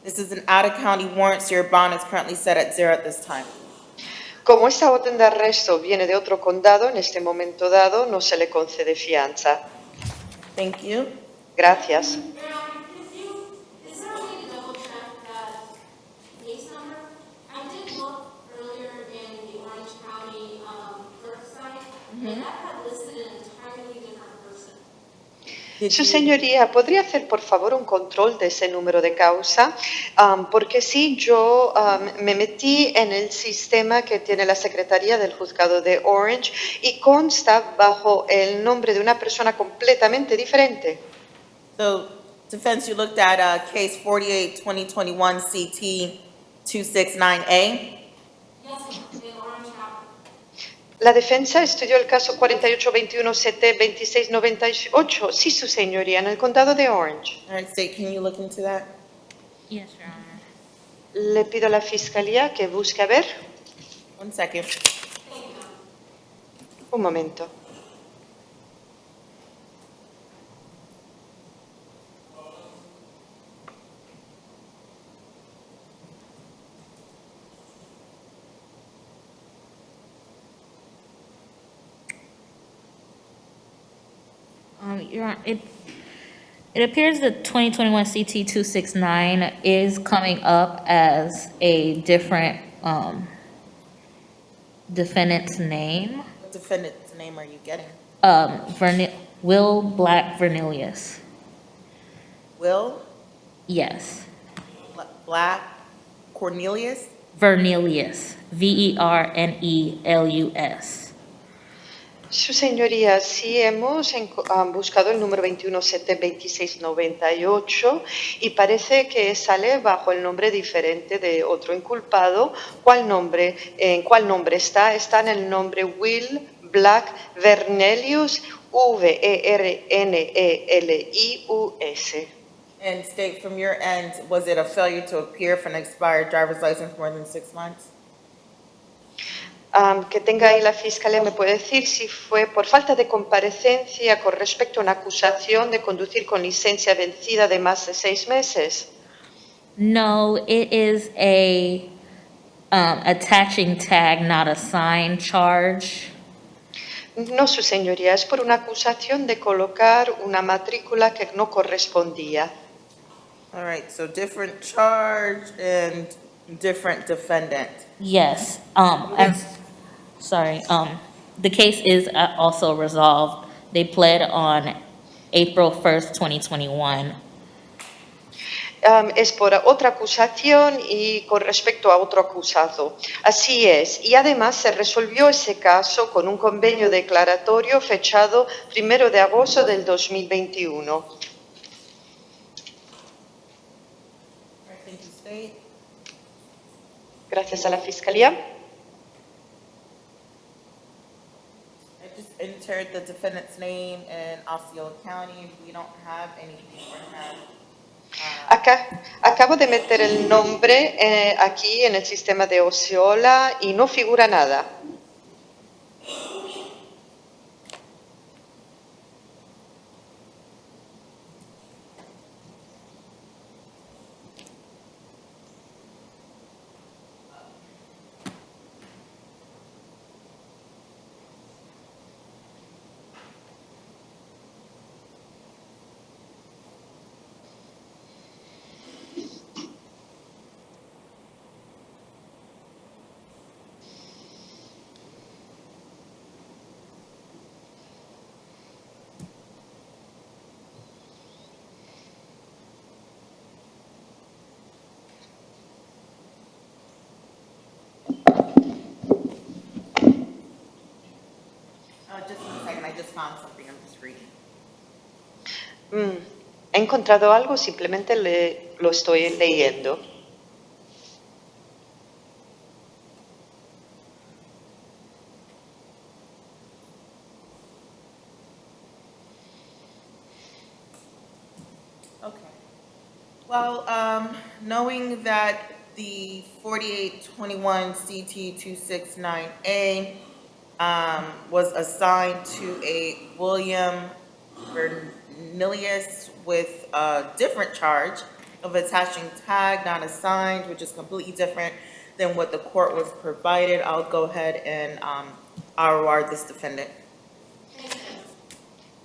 This is an out-of-county warrant, so your bond is currently set at 0 at this time. Como esta orden de arresto viene de otro condado, en este momento dado no se le concede fianza. Thank you. Gracias. Su señoría, ¿podría hacer por favor un control de ese número de causa? Porque sí, yo me metí en el sistema que tiene la Secretaría del Juzgado de Orange y consta bajo el nombre de una persona completamente diferente. So, defense, you looked at case 48-2021 CT 269A. La defensa estudió el caso 4821 CT 2698. Sí, su señoría, en el condado de Orange. All right, State, can you look into that? Yes, Your Honor. Le pido a la fiscalía que busque a ver. One second. Un momento. Your Honor, it appears that 2021 CT 269 is coming up as a different defendant's name. What defendant's name are you getting? Will Black Vernelius. Will Yes. Black Cornelius? Vernelius. Vernelus. Su señoría, sí hemos buscado el número 21-7-2698 y parece que sale bajo el nombre diferente de otro inculpado. ¿En cuál nombre está? Está en el nombre Will Black Vernelius, Vernelius. And State, from your end, was it a failure to appear for an expired driver's license more than 6 months? Que tenga ahí la fiscalía, ¿me puede decir si fue por falta de comparecencia con respecto a una acusación de conducir con licencia vencida de más de 6 meses? No, it is a attaching tag, not a sign charge. No, su señoría, es por una acusación de colocar una matrícula que no correspondía. All right, so different charge and different defendant. Yes, the case is also resolved. They pled on April 1st, 2021. Es por otra acusación y con respecto a otro acusado. Así es. Y además se resolvió ese caso con un convenio declaratorio fechado 1 de agosto del 2021. Thank you, State. Gracias a la fiscalía. I just entered the defendant's name in Osceola County. We don't have anything or have. Acabo de meter el nombre aquí en el sistema de Osceola y no figura nada. just found something, I'm just reading. ¿He encontrado algo? Simplemente lo estoy leyendo. Okay. Well, knowing that the 4821 CT 269A was assigned to a William Vernilius with a different charge of attaching tag not assigned, which is completely different than what the court was provided, I'll go ahead and ROR this defendant.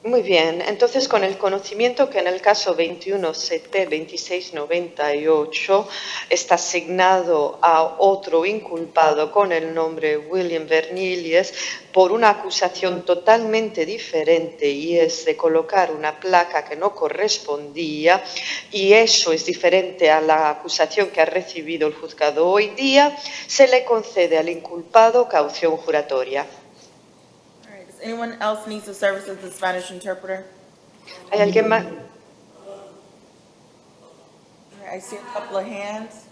Muy bien, entonces con el conocimiento que en el caso 21-CT-2698 está asignado a otro inculpado con el nombre William Vernilius por una acusación totalmente diferente y es de colocar una placa que no correspondía y eso es diferente a la acusación que ha recibido el juzgado hoy día, se le concede al inculpado caución juratoria. Does anyone else need the service of the Spanish interpreter? ¿Hay alguien más? I see a couple of hands.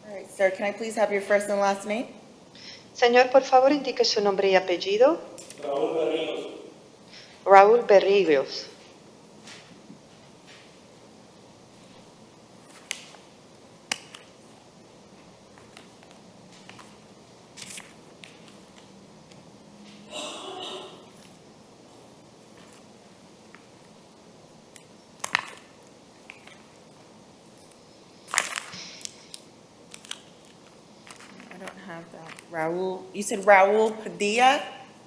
All right, sir, can I please have your first and last name? Señor, por favor, indique su nombre y apellido. Raúl Berríos. Raúl Berríos. I don't have that. Raúl, you said Raúl Padilla?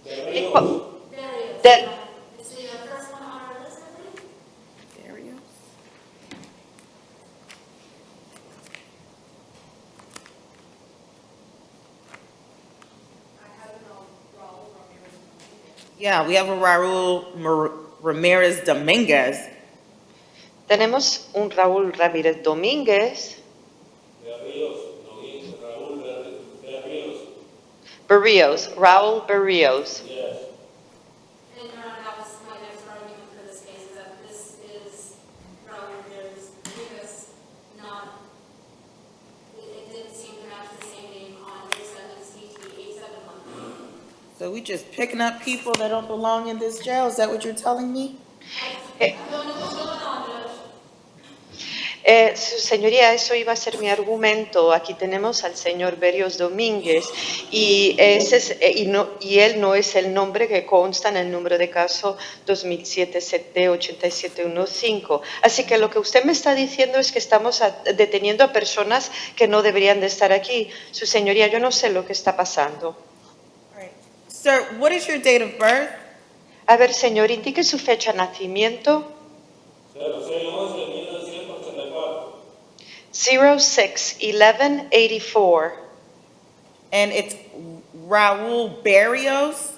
Berríos. Del- Berríos. Yeah, we have a Raúl Ramirez Dominguez. Tenemos un Raúl Ramírez Domínguez. Berríos. Raúl Berríos. Berríos, Raúl Berríos. Yes. And that was my next argument for this case, is that this is Raúl Ramirez Dominguez, not, it didn't seem to match the same name on 87CT871. So we just picking up people that don't belong in this jail? Is that what you're telling me? I don't know what's going on, Judge. Su señoría, eso iba a ser mi argumento. Aquí tenemos al señor Berríos Domínguez y él no es el nombre que consta en el número de caso 2007-CT-8715. Así que lo que usted me está diciendo es que estamos deteniendo a personas que no deberían de estar aquí. Su señoría, yo no sé lo que está pasando. All right. Sir, what is your date of birth? A ver, señor, indique su fecha de nacimiento. 06-11-84. And it's Raúl Berríos?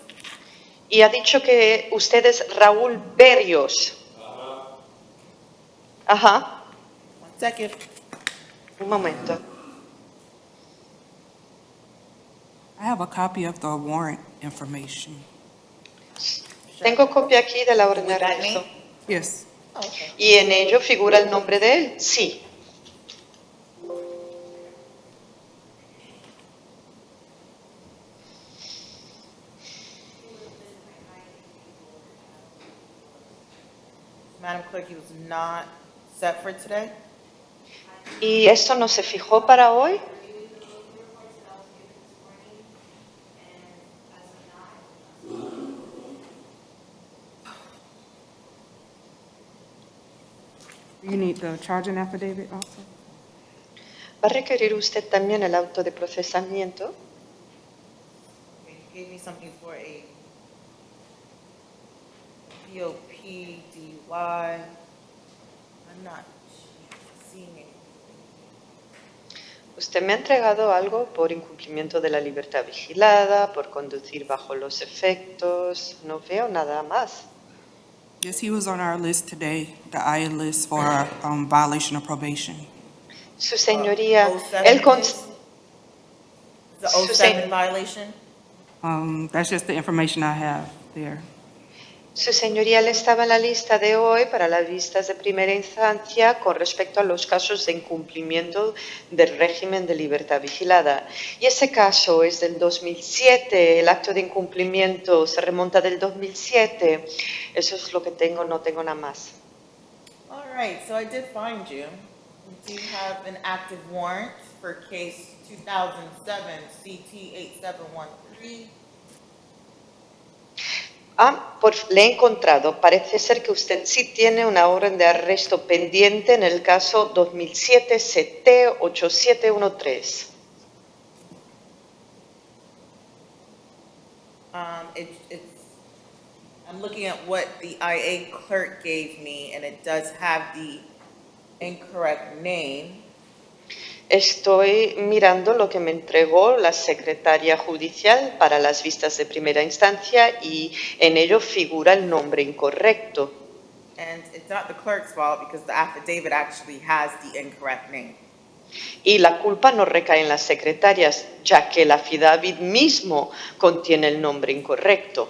Y ha dicho que usted es Raúl Berríos. Ajá. One second. Un momento. I have a copy of the warrant information. Tengo copia aquí de la orden de With that arresto. name? Yes. Okay. ¿Y en ello figura el nombre de él? Sí. Madam Clerk, he was not set for today? ¿Y esto no se fijó para hoy? You need the charging affidavit also? ¿Va a requerir usted también el auto de procesamiento? Okay, he gave me something for a POPDY. I'm not seeing it. Usted me ha entregado algo por incumplimiento de la libertad vigilada, por conducir bajo los efectos. No veo nada más. Yes, he was on our list today, the IA list for violation of probation. Su señoría, 07 él is? The su 07 se- violation? That's just the information I have there. Su señoría le estaba en la lista de hoy para las vistas de primera instancia con respecto a los casos de incumplimiento del régimen de libertad vigilada. Y ese caso es del 2007, el acto de incumplimiento se remonta del 2007. Eso es lo que tengo, no tengo nada más. All right, so I did find you. We do have an active warrant for case 2007 CT 8713. Le he encontrado. Parece ser que usted sí tiene una orden de arresto pendiente en el caso 2007 CT 8713. I'm looking at what the IA clerk gave me, and it does have the incorrect name. Estoy mirando lo que me entregó la secretaria judicial para las vistas de primera instancia y en ello figura el nombre incorrecto. And it's not the clerk's fault because the affidavit actually has the incorrect name. Y la culpa no recae en las secretarias, ya que el affidavit mismo contiene el nombre incorrecto.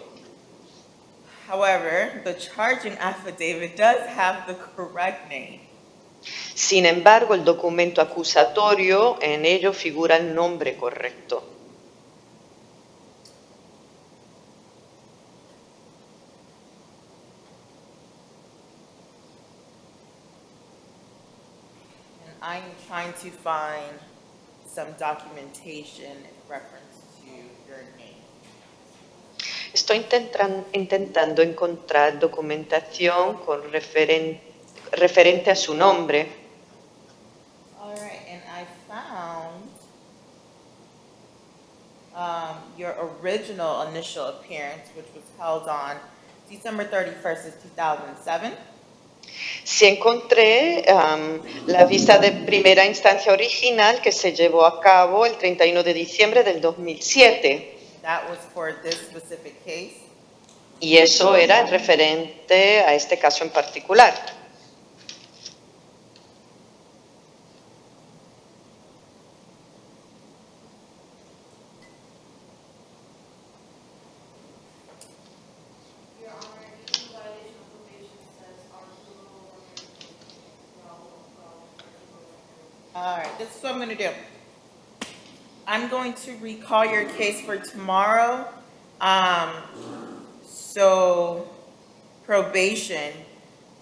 However, the charging affidavit does have the correct name. Sin embargo, el documento acusatorio, en ello figura el nombre correcto. And I'm trying to find some documentation in reference to your name. Estoy intentando encontrar documentación referente a su nombre. All right, and I found your original initial appearance, which was held on December 31st of 2007. Sí encontré la vista de primera instancia original que se llevó a cabo el 31 de diciembre del 2007. That was for this specific case. Y eso era referente a este caso en particular. All right, this is what I'm going to do. I'm going to recall your case for tomorrow. So probation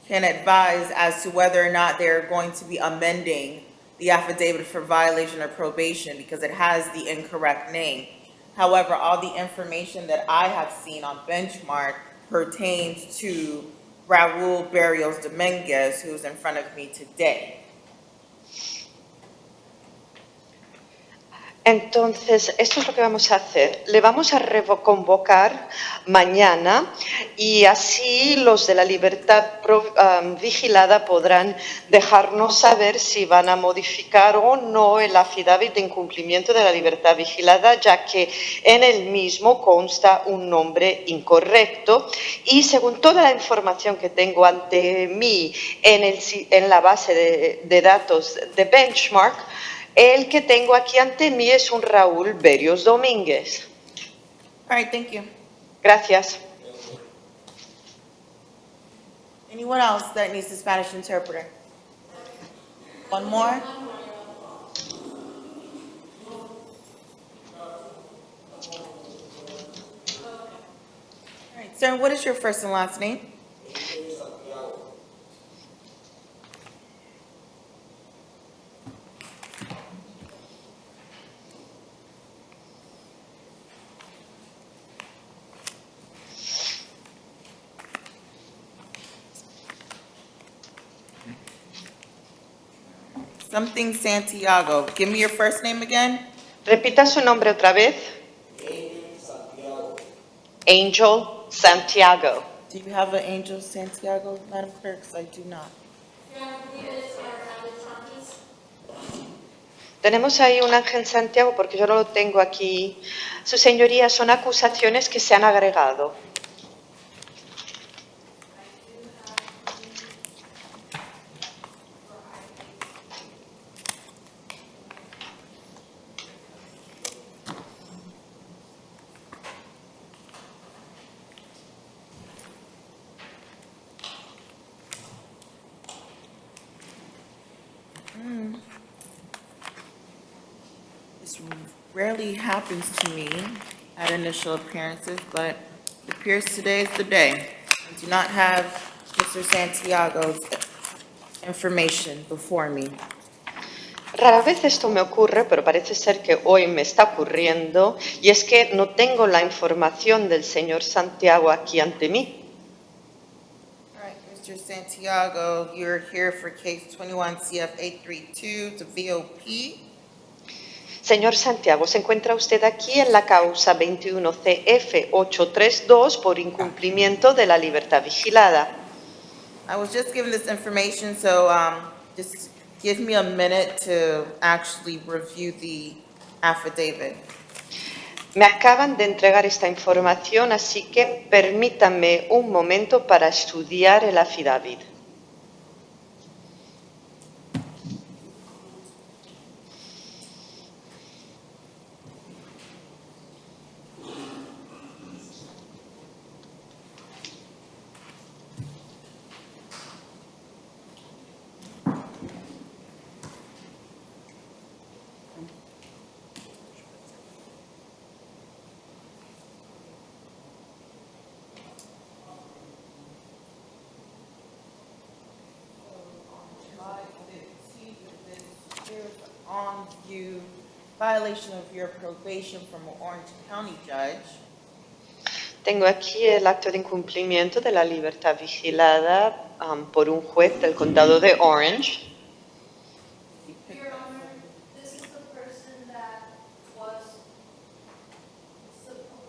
can advise as to whether or not they're going to be amending the affidavit for violation of probation because it has the incorrect name. However, all the information that I have seen on Benchmark pertains to Raul Barrios Dominguez, who's in front of me today. Entonces, esto es lo que vamos a hacer. Le vamos a reconvocar mañana y así los de la libertad vigilada podrán dejarnos saber si van a modificar o no el affidavit de incumplimiento de la libertad vigilada, ya que en el mismo consta un nombre incorrecto y según toda la información que tengo ante mí en la base de datos de Benchmark, el que tengo aquí ante mí es un Raúl Barrios Domínguez. All right, thank you. Gracias. Anyone else that needs a Spanish interpreter? One more? All right, sir, what is your first and last name? Something Santiago. Give me your first name again. Repita su nombre otra vez. Angel Santiago. Do you have an Angel Santiago, Madam Clerk? 'Cause I do not. Tenemos ahí un Ángel Santiago porque yo no lo tengo aquí. Su señoría, son acusaciones que se han agregado. rarely happens to me at initial appearances, but it appears today is the day. I do not have Mr. Santiago's information before me. Rara vez esto me ocurre, pero parece ser que hoy me está ocurriendo, y es que no tengo la información del señor Santiago aquí ante mí. All right, Mr. Santiago, you're here for case 21 CF 832, it's a VOP. Señor Santiago, se encuentra usted aquí en la causa 21 CF 832 por incumplimiento de la libertad vigilada. I was just given this information, so just give me a minute to actually review the affidavit. Me acaban de entregar esta información, así que permítanme un momento para estudiar el affidavit. On view violation of your probation from an Orange County judge. Tengo aquí el acto de incumplimiento de la libertad vigilada por un juez del condado de Orange. Your Honor, this is the person that was,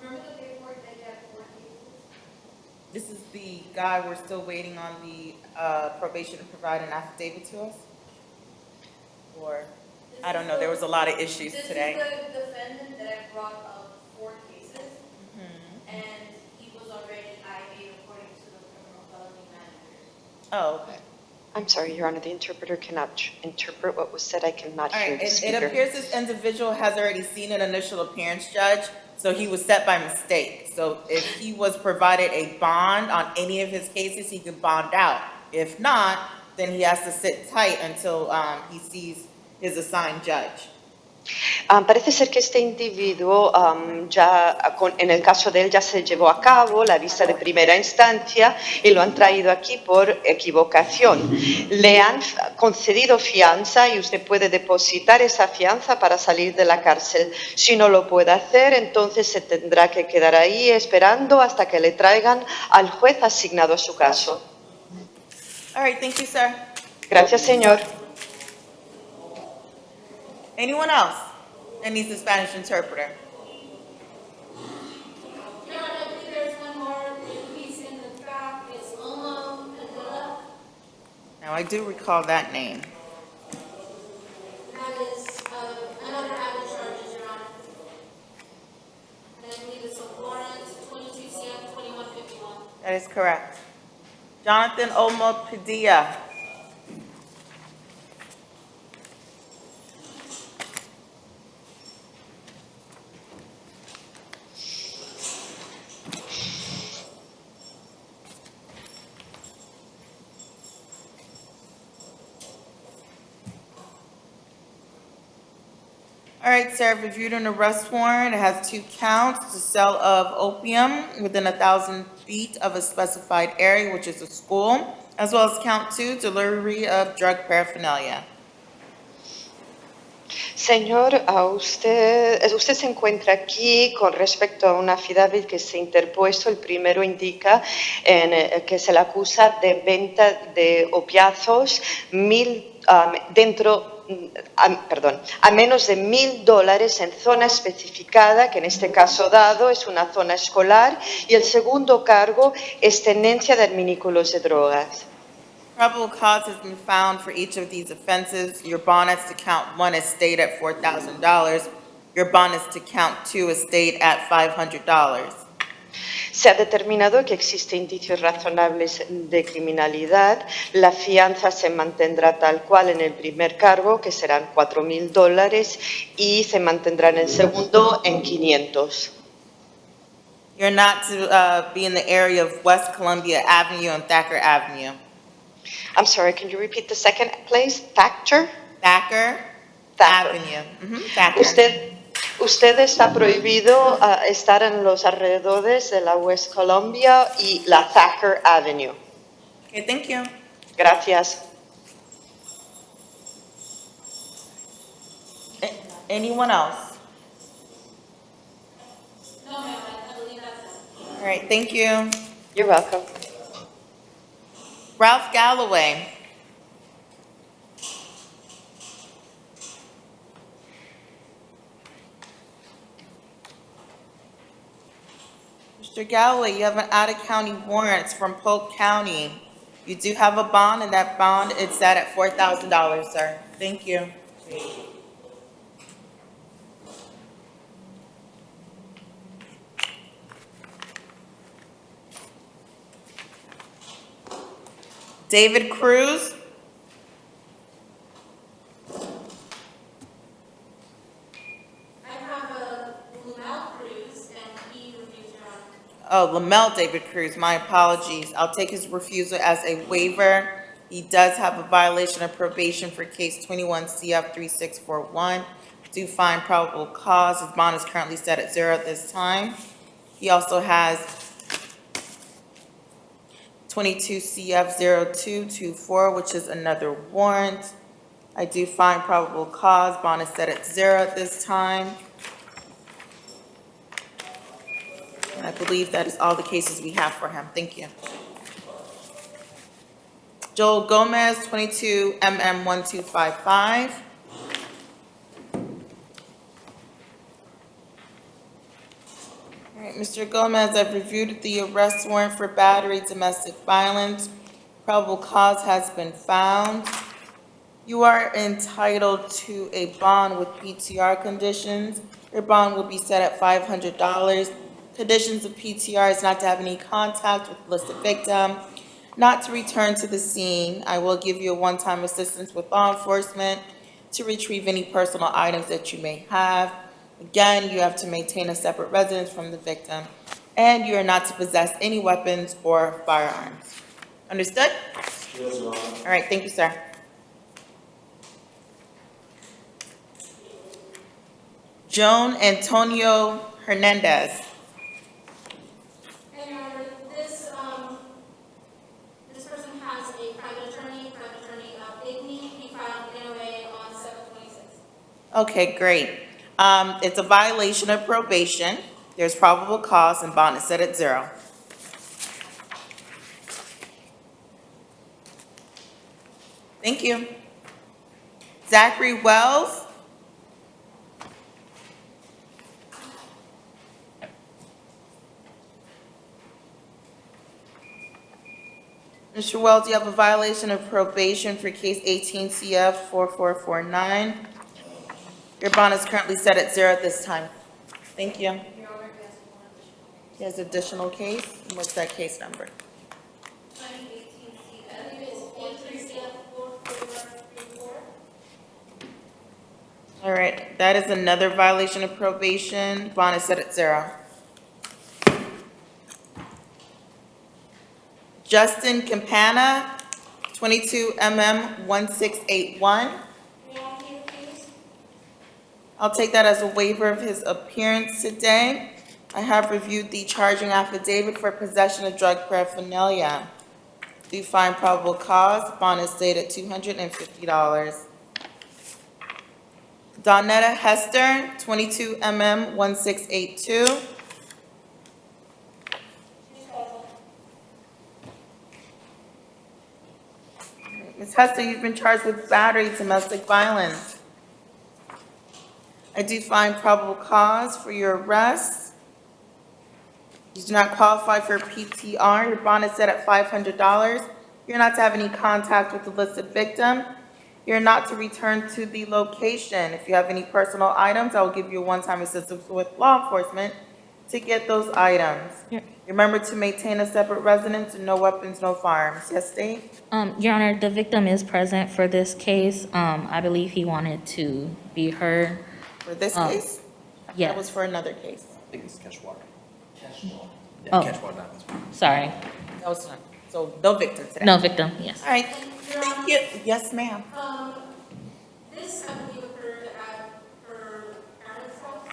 remember the paperwork that you had 4 cases? This is the guy we're still waiting on the probation to provide an affidavit to us? Or, I don't know, there was a lot of issues today. This is the defendant that brought up 4 cases, and he was already IA'd according to the criminal felony manager. Oh, okay. I'm sorry, Your Honor, the interpreter cannot interpret what was said. I cannot All hear right, the it speaker. appears this individual has already seen an initial appearance, Judge, so he was set by mistake. So if he was provided a bond on any of his cases, he could bond out. If not, then he has to sit tight until he sees his assigned judge. Parece ser que este individuo, en el caso de él, ya se llevó a cabo la vista de primera instancia y lo han traído aquí por equivocación. Le han concedido fianza y usted puede depositar esa fianza para salir de la cárcel. Si no lo puede hacer, entonces se tendrá que quedar ahí esperando hasta que le traigan al juez asignado a su caso. All right, thank you, sir. Gracias, señor. Anyone else that needs a Spanish interpreter? Your Honor, I believe there's one more piece in the draft, it's Oma Padilla. Now, I do recall that name. That is another added charges, Your Honor. And I believe it's a warrant 22 CF 2151. That is correct. Jonathan Olmo Padilla. All right, sir, I've reviewed an arrest warrant. It has 2 counts, the sale of opium within 1,000 feet of a specified area, which is a school, as well as count 2, delivery of drug paraphernalia. Señor, usted se encuentra aquí con respecto a una affidavit que se ha interpuesto. El primero indica que se le acusa de venta de opiáceos a menos de $1,000 en zona especificada, que en este caso dado es una zona escolar, y el segundo cargo es tenencia de artículos de drogas. Probable cause has been found for each of these offenses. Your bond is to count 1 is stayed at $4,000. Your bond is to count 2 is stayed at $500. Se ha determinado que existen indicios razonables de criminalidad. La fianza se mantendrá tal cual en el primer cargo, que serán $4,000, y se mantendrá en el segundo en $500. You're not to be in the area of West Columbia Avenue and Thacker Avenue. I'm sorry, can you repeat the second place? Thacker? Thacker Avenue. Thacker. Usted está prohibido estar en los alrededores de la West Columbia y la Thacker Avenue. Okay, thank you. Gracias. Anyone else? No, ma'am, I believe that's it. All right, thank you. You're welcome. Ralph Galloway. Mr. Galloway, you have an out-of-county warrant from Polk County. You do have a bond, and that bond is set at $4,000, sir. Thank you. David Cruz. I have a Lumel Cruz, and he refused your honor. Oh, Lamel David Cruz, my apologies. I'll take his refusal as a waiver. He does have a violation of probation for case 21 CF 3641. Do find probable cause. His bond is currently set at 0 at this time. He also has 22 CF 0224, which is another warrant. I do find probable cause. Bond is set at 0 at this time. And I believe that is all the cases we have for him. Thank you. Joel Gomez, 22 MM 1255. All right, Mr. Gomez, I've reviewed the arrest warrant for battery, domestic violence. Probable cause has been found. You are entitled to a bond with PTR conditions. Your bond will be set at $500. Conditions of PTR is not to have any contact with the listed victim, not to return to the scene. I will give you a one-time assistance with law enforcement to retrieve any personal items that you may have. Again, you have to maintain a separate residence from the victim, and you are not to possess any weapons or firearms. Understood? Yes, Your Honor. All right, thank you, sir. Joan Antonio Hernandez. And Your Honor, this person has a private attorney Bigny. He filed an NOA on 7/26. Okay, great. It's a violation of probation. There's probable cause and bond is set at 0. Thank you. Zachary Wells. Mr. Wells, you have a violation of probation for case 18 CF 4449. Your bond is currently set at 0 at this time. Thank you. He has additional case. What's that case number? 2018 CF, it is 43 CF 4434. All right, that is another violation of probation. Bond is set at 0. Justin Campana, 22 MM 1681. I'll take that as a waiver of his appearance today. I have reviewed the charging affidavit for possession of drug paraphernalia. Do find probable cause. Bond is stated at $250. Donetta Hester, 22 MM 1682. Ms. Hester, you've been charged with battery, domestic violence. I do find probable cause for your arrest. You do not qualify for PTR. Your bond is set at $500. You're not to have any contact with the listed victim. You're not to return to the location. If you have any personal items, I will give you a one-time assistance with law enforcement to get those items. Yeah. Remember to maintain a separate residence and no weapons, no firearms. Yes, Dave? Your Honor, the victim is present for this case. I believe he wanted to be heard. For this case? Yes. That was for another case. I think it's Catchwater. Oh. Catchwater, that was fine. Sorry. That was not, so no victim today. No victim, yes. All right, thank you. Yes, ma'am. This, I believe, occurred at her parents' house.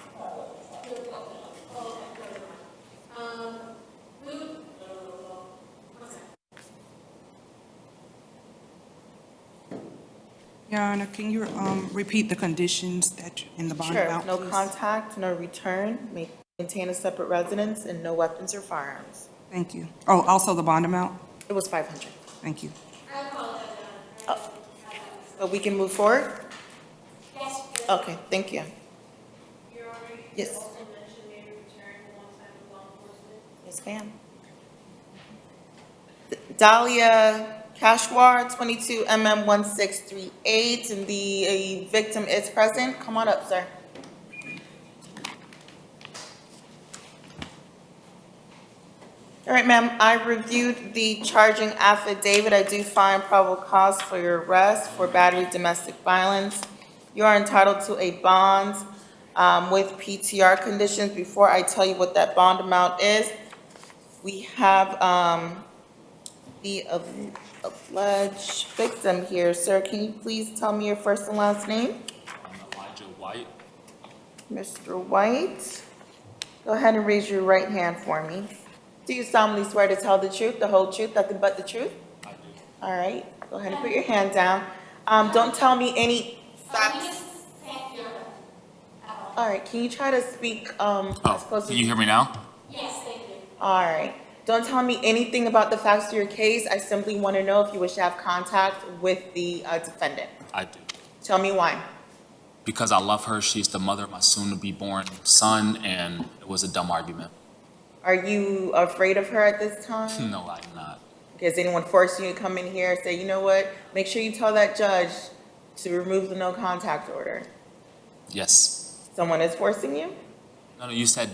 Your Honor, can you repeat the conditions that in the bond Sure, amount, no please? contact, no return, maintain a separate residence, and no weapons or firearms. Thank you. Oh, also the bond amount? It was 500. Thank you. But we can move forward? Yes. Okay, thank you. Your Honor, you Yes. also mentioned may return one time with law enforcement. Yes, ma'am. Dahlia Kashwar, 22 MM1638, and the victim is present. Come on up, sir. All right, ma'am, I reviewed the charging affidavit. I do find probable cause for your arrest for battery domestic violence. You are entitled to a bond with PTR conditions. Before I tell you what that bond amount is, we have the alleged victim here. Sir, can you please tell me your first and last name? Elijah White. Mr. White, go ahead and raise your right hand for me. Do you solemnly swear to tell the truth, the whole truth, nothing but the truth? I do. All right, go ahead and put your hand down. Don't tell me any facts. All right, can you try to speak as close as Can you hear me now? Yes, thank you. All right. Don't tell me anything about the facts of your case. I simply want to know if you wish to have contact with the defendant. I do. Tell me why. Because I love her. She's the mother of my soon-to-be-born son, and it was a dumb argument. Are you afraid of her at this time? No, I'm not. Has anyone forced you to come in here and say, you know what, make sure you tell that judge to remove the no contact order? Yes. Someone is forcing you? No, you said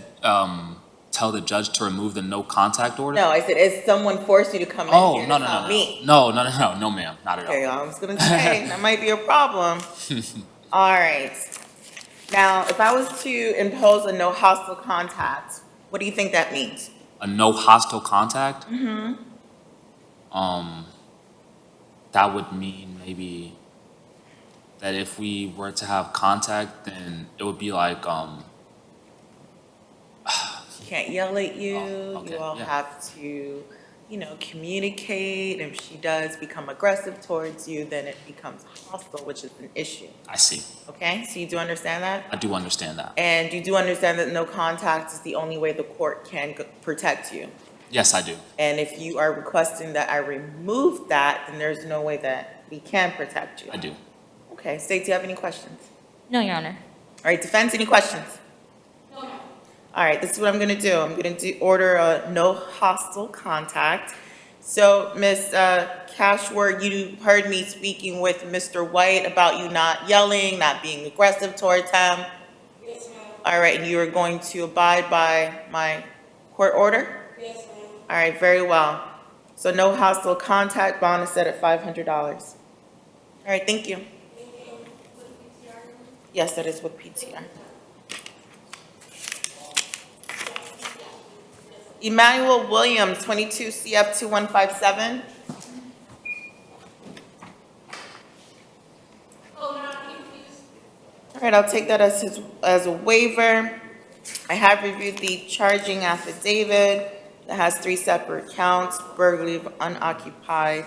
tell the judge to remove the no contact order? No, I said, is someone forced you to come in Oh, here? no, It's no, not no, me. no, no, no, no, no, ma'am, not at all. Okay, I was gonna say, that might be a problem. All right. Now, if I was to impose a no hostile contact, what do you think that means? A no hostile contact? Mm-hmm. That would mean maybe that if we were to have contact, then it would be like, Can't yell at you. okay, You all yeah. have to, you know, communicate. If she does become aggressive towards you, then it becomes hostile, which is an issue. I see. Okay, so you do understand that? I do understand that. And you do understand that no contact is the only way the court can protect you. Yes, I do. And if you are requesting that I remove that, then there's no way that we can protect you. I do. Okay, State, do you have any questions? No, Your Honor. All right, defense, any questions? No, ma'am. All right, this is what I'm gonna do. I'm gonna order a no hostile contact. So, Ms. Cashworth, you heard me speaking with Mr. White about you not yelling, not being aggressive towards him. Yes, ma'am. All right, and you are going to abide by my court order? Yes, ma'am. All right, very well. So no hostile contact, bond is set at $500. All right, thank you. Yes, that is with PTR. Emmanuel Williams, 22 CF 2157. Oh, no, I'm confused. All right, I'll take that as a waiver. I have reviewed the charging affidavit that has 3 separate counts, burglary of unoccupied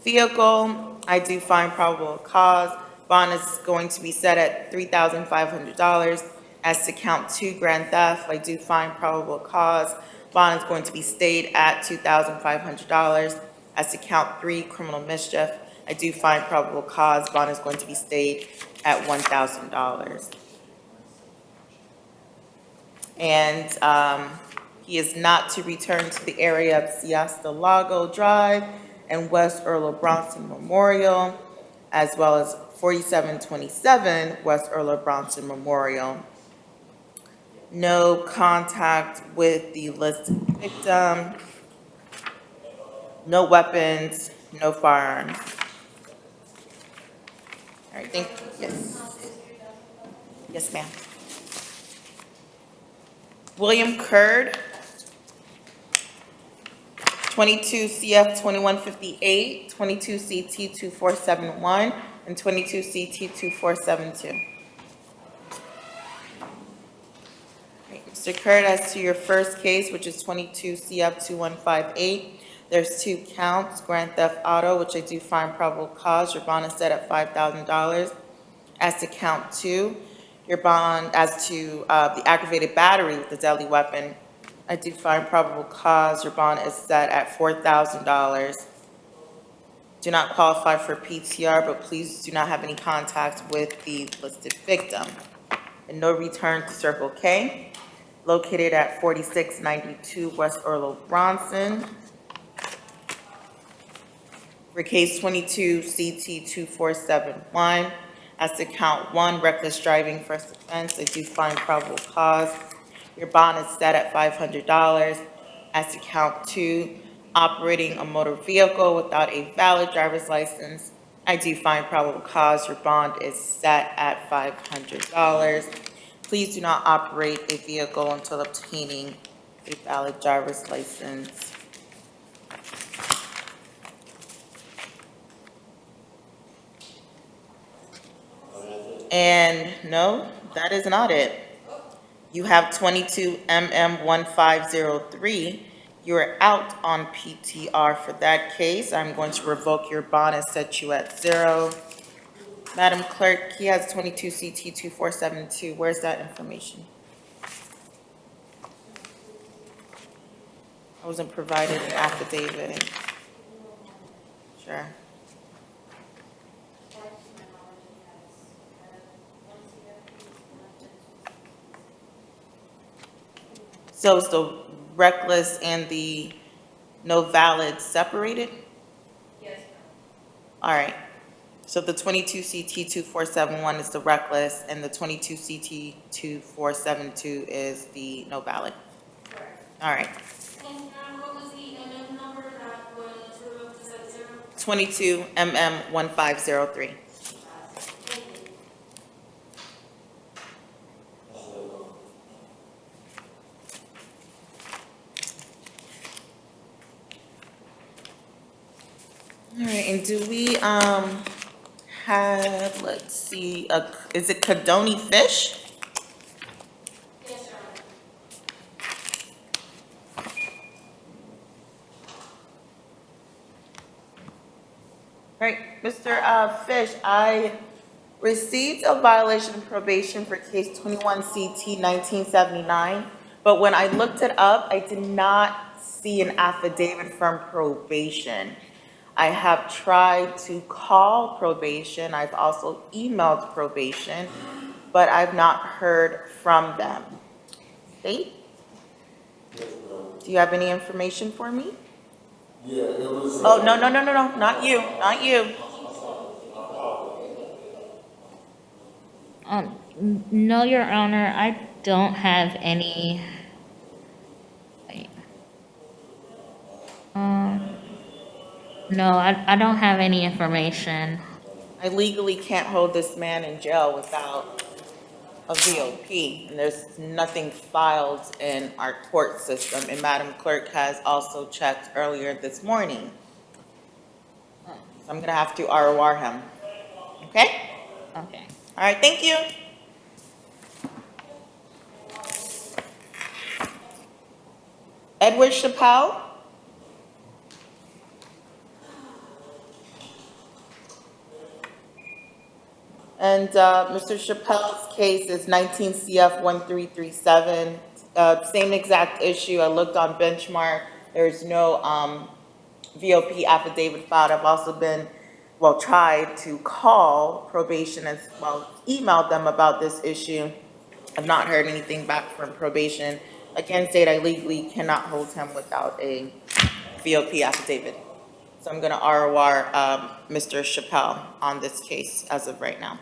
vehicle. I do find probable cause. Bond is going to be set at $3,500. As to count 2, grand theft, I do find probable cause. Bond is going to be stayed at $2,500. As to count 3, criminal mischief, I do find probable cause. Bond is going to be stayed at $1,000. And he is not to return to the area of Siesta Lago Drive and West Earl of Bronson Memorial, as well as 4727 West Earl of Bronson Memorial. No contact with the listed victim. No weapons, no firearms. All right, thank you. Yes. Yes, ma'am. William Curd, 22 CF 2158, 22 CT 2471, and 22 CT 2472. Mr. Curd, as to your first case, which is 22 CF 2158, There's 2 counts, grand theft auto, which I do find probable cause. Your bond is set at $5,000. As to count 2, your bond, as to the aggravated battery with the deadly weapon, I do find probable cause. Your bond is set at $4,000. Do not qualify for PTR, but please do not have any contact with the listed victim. And no return to Circle K, located at 4692 West Orlo Bronson. For case 22 CT 2471, as to count 1, reckless driving first offense, I do find probable cause. Your bond is set at $500. As to count 2, operating a motor vehicle without a valid driver's license, I do find probable cause. Your bond is set at $500. Please do not operate a vehicle until obtaining a valid driver's license. And no, that is not it. You have 22 MM1503. You are out on PTR for that case. I'm going to revoke your bond and set you at 0. Madam Clerk, he has 22 CT 2472. Where's that information? I wasn't provided an affidavit. Sure. So is the reckless and the no valid separated? Yes. All right. So the 22 CT 2471 is the reckless, and the 22 CT 2472 is the no valid. Correct. All right. And what was the MM number that was revoked to set 0? 22 MM1503. All right, and do we have, let's see, is it Cadoni Fish? Yes, sir. All right, Mr. Fish, I received a violation of probation for case 21 CT 1979, but when I looked it up, I did not see an affidavit from probation. I have tried to call probation. I've also emailed probation, but I've not heard from them. State? Do you have any information for me? Yeah, it was. Oh, no, not you, not you. No, Your Honor, I don't have any. No, I don't have any information. I legally can't hold this man in jail without a VOP, and there's nothing filed in our court system, and Madam Clerk has also checked earlier this morning. So I'm gonna have to ROR him, okay? Okay. All right, thank you. Edward Chappelle? And Mr. Chappelle's case is 19 CF 1337. Same exact issue. I looked on Benchmark. There's no VOP affidavit filed. I've also been, tried to call probation as well, emailed them about this issue. I've not heard anything back from probation. Again, state I legally cannot hold him without a VOP affidavit. So I'm going to ROR Mr. Chappelle on this case as of right now.